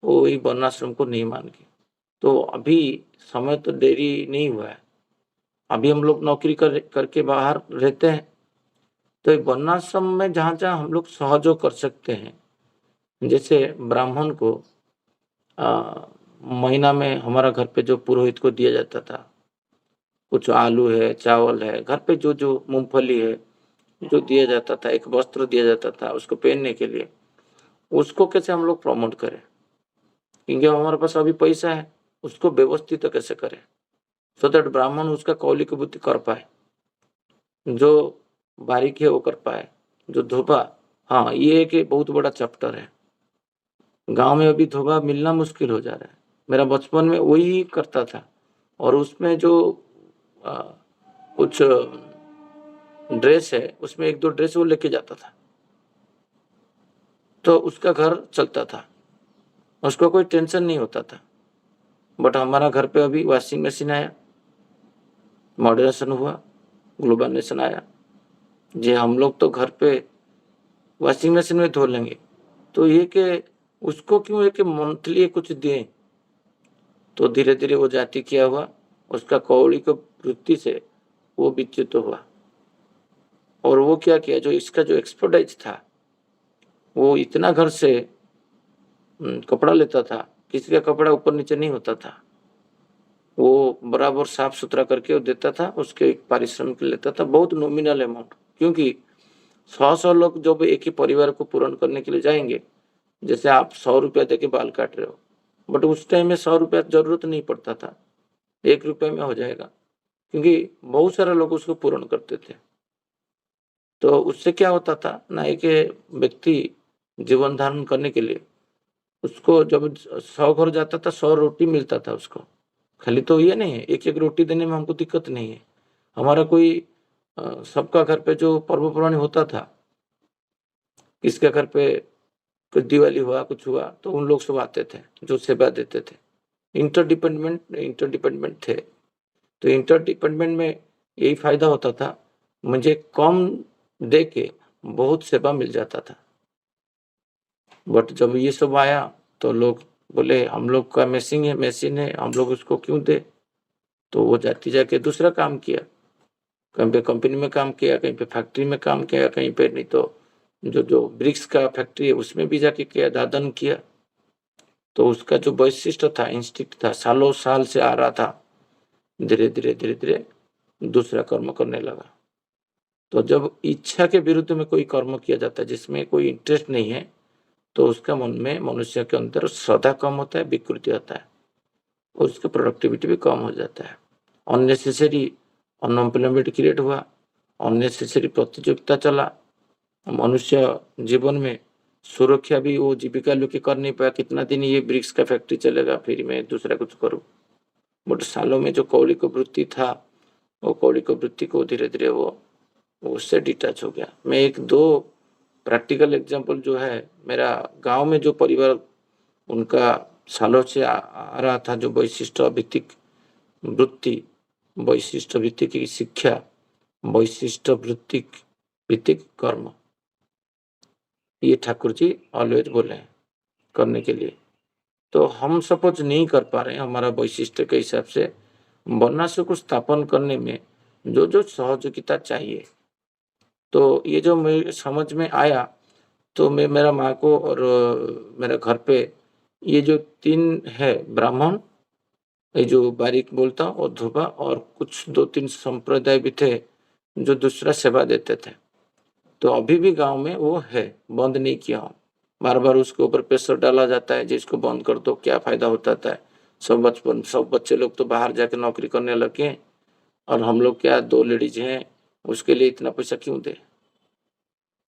वो वही वर्णाश्रम को नहीं मान के। तो अभी समय तो देरी नहीं हुआ है, अभी हम लोग नौकरी करके बाहर रहते हैं। तो वर्णाश्रम में जहाँ जहाँ हम लोग सहयोग कर सकते हैं, जैसे ब्राह्मण को महीना में हमारा घर पे जो पुरोहित को दिया जाता था, कुछ आलू है, चावल है, घर पे जो जो मूंगफली है जो दिया जाता था, एक वस्त्र दिया जाता था उसको पहनने के लिए, उसको कैसे हम लोग प्रमोट करें, क्योंकि हमारे पास अभी पैसा है, उसको व्यवस्थित कैसे करें सो दैट ब्राह्मण उसका कौली की बुद्धि कर पाए, जो बारीक है वो कर पाए, जो धोबा। हाँ, ये एक बहुत बड़ा चैप्टर है। गांव में अभी धोबा मिलना मुश्किल हो जा रहा है। मेरा बचपन में वही करता था। और उसमें जो कुछ ड्रेस है, उसमें 1-2 ड्रेस वो लेके जाता था, तो उसका घर चलता था, उसको कोई टेंशन नहीं होता था। बट हमारा घर पे अभी वॉशिंग मशीन आया, मॉडर्नाइजेशन हुआ, ग्लोबलाइजेशन आया, जी हम लोग तो घर पे वॉशिंग मशीन में धो लेंगे, तो ये कि उसको क्यों है कि मंथली कुछ दें। तो धीरे धीरे वो जाति क्या हुआ, उसका कौड़ी को वृत्ति से वो विच्युत हुआ, और वो क्या किया, जो इसका जो एक्सपर्टाइज था, वो इतना घर से कपड़ा लेता था, किसी का कपड़ा ऊपर नीचे नहीं होता था, वो बराबर साफ सुथरा करके वो देता था, उसके एक पारिश्रमिक लेता था, बहुत नॉमिनल अमाउंट। क्योंकि 100 लोग जब एक ही परिवार को पूर्ण करने के लिए जाएंगे, जैसे आप 100 रुपया दे के बाल काट रहे हो, बट उस टाइम में 100 रुपया जरूरत नहीं पड़ता था, 1 रुपये में हो जाएगा, क्योंकि बहुत सारे लोग उसको पूर्ण करते थे। तो उससे क्या होता था ना, एक व्यक्ति जीवन धारण करने के लिए उसको जब 100 घर जाता था, 100 रोटी मिलता था उसको। खाली तो ये नहीं है, एक एक रोटी देने में हमको दिक्कत नहीं है। हमारा कोई सबका घर पे जो पर्वपर्वाणी होता था, किसके घर पे कुछ दिवाली हुआ, कुछ हुआ, तो उन लोग सब आते थे जो सेवा देते थे। इंटरडिपेंडेंट थे, तो इंटरडिपेंडेंट में यही फायदा होता था, मुझे कम दे के बहुत सेवा मिल जाता था। बट जब ये सब आया तो लोग बोले हम लोग का मशीन है, हम लोग उसको क्यों दे। तो वो जाती जाके दूसरा काम किया, कहीं पे कंपनी में काम किया, कहीं पे फैक्ट्री में काम किया, कहीं पे नहीं तो जो ब्रिक्स का फैक्ट्री है उसमें भी जाके किया, दादन किया। तो उसका जो वैशिष्ट था, इंस्टिंक्ट था, सालों साल से आ रहा था, धीरे धीरे दूसरा कर्म करने लगा। तो जब इच्छा के विरुद्ध में कोई कर्म किया जाता है जिसमें कोई इंटरेस्ट नहीं है, तो उसका मन में, मनुष्य के अंदर श्रद्धा कम होता है, विकृति होता है, और उसका प्रोडक्टिविटी भी कम हो जाता है। अननेसेसरी अनएम्प्लॉयमेंट क्रिएट हुआ, अननेसेसरी प्रतियोगिता चला, मनुष्य जीवन में सुरक्षा भी वो जीविका लेके कर नहीं पाया। कितना दिन ये ब्रिक्स का फैक्ट्री चलेगा, फिर मैं दूसरा कुछ करूं। बट सालों में जो कौलिक वृत्ति था, वो कौलिक वृत्ति को धीरे धीरे वो उससे डिटैच हो गया। मैं 1-2 प्रैक्टिकल एग्जाम्पल जो है, मेरा गांव में जो परिवार उनका सालों से आ रहा था, जो वैशिष्ट भित्तिक वृत्ति, वैशिष्ट भित्तिक की शिक्षा, वैशिष्ट वृत्तिक भित्तिक कर्म, ये ठाकुर जी ऑलवेज बोले हैं करने के लिए। तो हम सपोज नहीं कर पा रहे हैं, हमारा वैशिष्ट के हिसाब से वर्णाश्रम को स्थापन करने में जो जो सहयोगिता चाहिए, तो ये जो मेरे समझ में आया, तो मैं मेरा माँ को और मेरे घर पे ये जो 3 है ब्राह्मण, ये जो बारीक बोलता हूँ, और ध्रुवा, और कुछ 2-3 संप्रदाय भी थे जो दूसरा सेवा देते थे। तो अभी भी गांव में वो है, बंद नहीं किया हूँ। बार बार उसके ऊपर प्रेशर डाला जाता है, जिसको बंद कर दो क्या फायदा होता है। सब बच्चे लोग तो बाहर जाके नौकरी करने लगे, और हम लोग क्या 2 लेडीज हैं, उसके लिए इतना पैसा क्यों दे।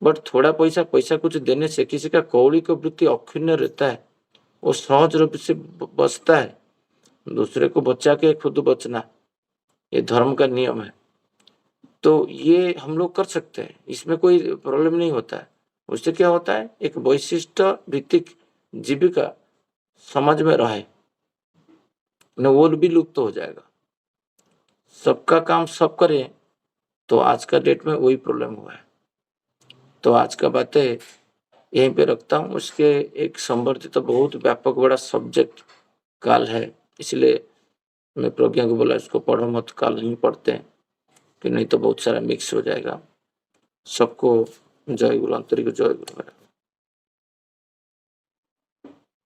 बट थोड़ा पैसा कुछ देने से किसी का कौड़ी का वृत्ति अक्षुण्ण रहता है, वो सहज रूप से बचता है। दूसरे को बचा के खुद बचना, ये धर्म का नियम है। तो ये हम लोग कर सकते हैं, इसमें कोई प्रॉब्लम नहीं होता है। उससे क्या होता है, एक वैशिष्ट भित्तिक जीविका समाज में रहे न, वो भी लुप्त हो जाएगा। सबका काम सब करें, तो आज का डेट में वही प्रॉब्लम हुआ है। तो आज का बातें यहीं पे रखता हूँ। उसके एक संवर्धित तो बहुत व्यापक बड़ा सब्जेक्ट काल है, इसलिए मैं प्रज्ञा को बोला इसको पढ़ो मत, काल नहीं पढ़ते हैं, कि नहीं तो बहुत सारा मिक्स हो जाएगा। सबको जय गुरु, आंतरिक जय गुरु।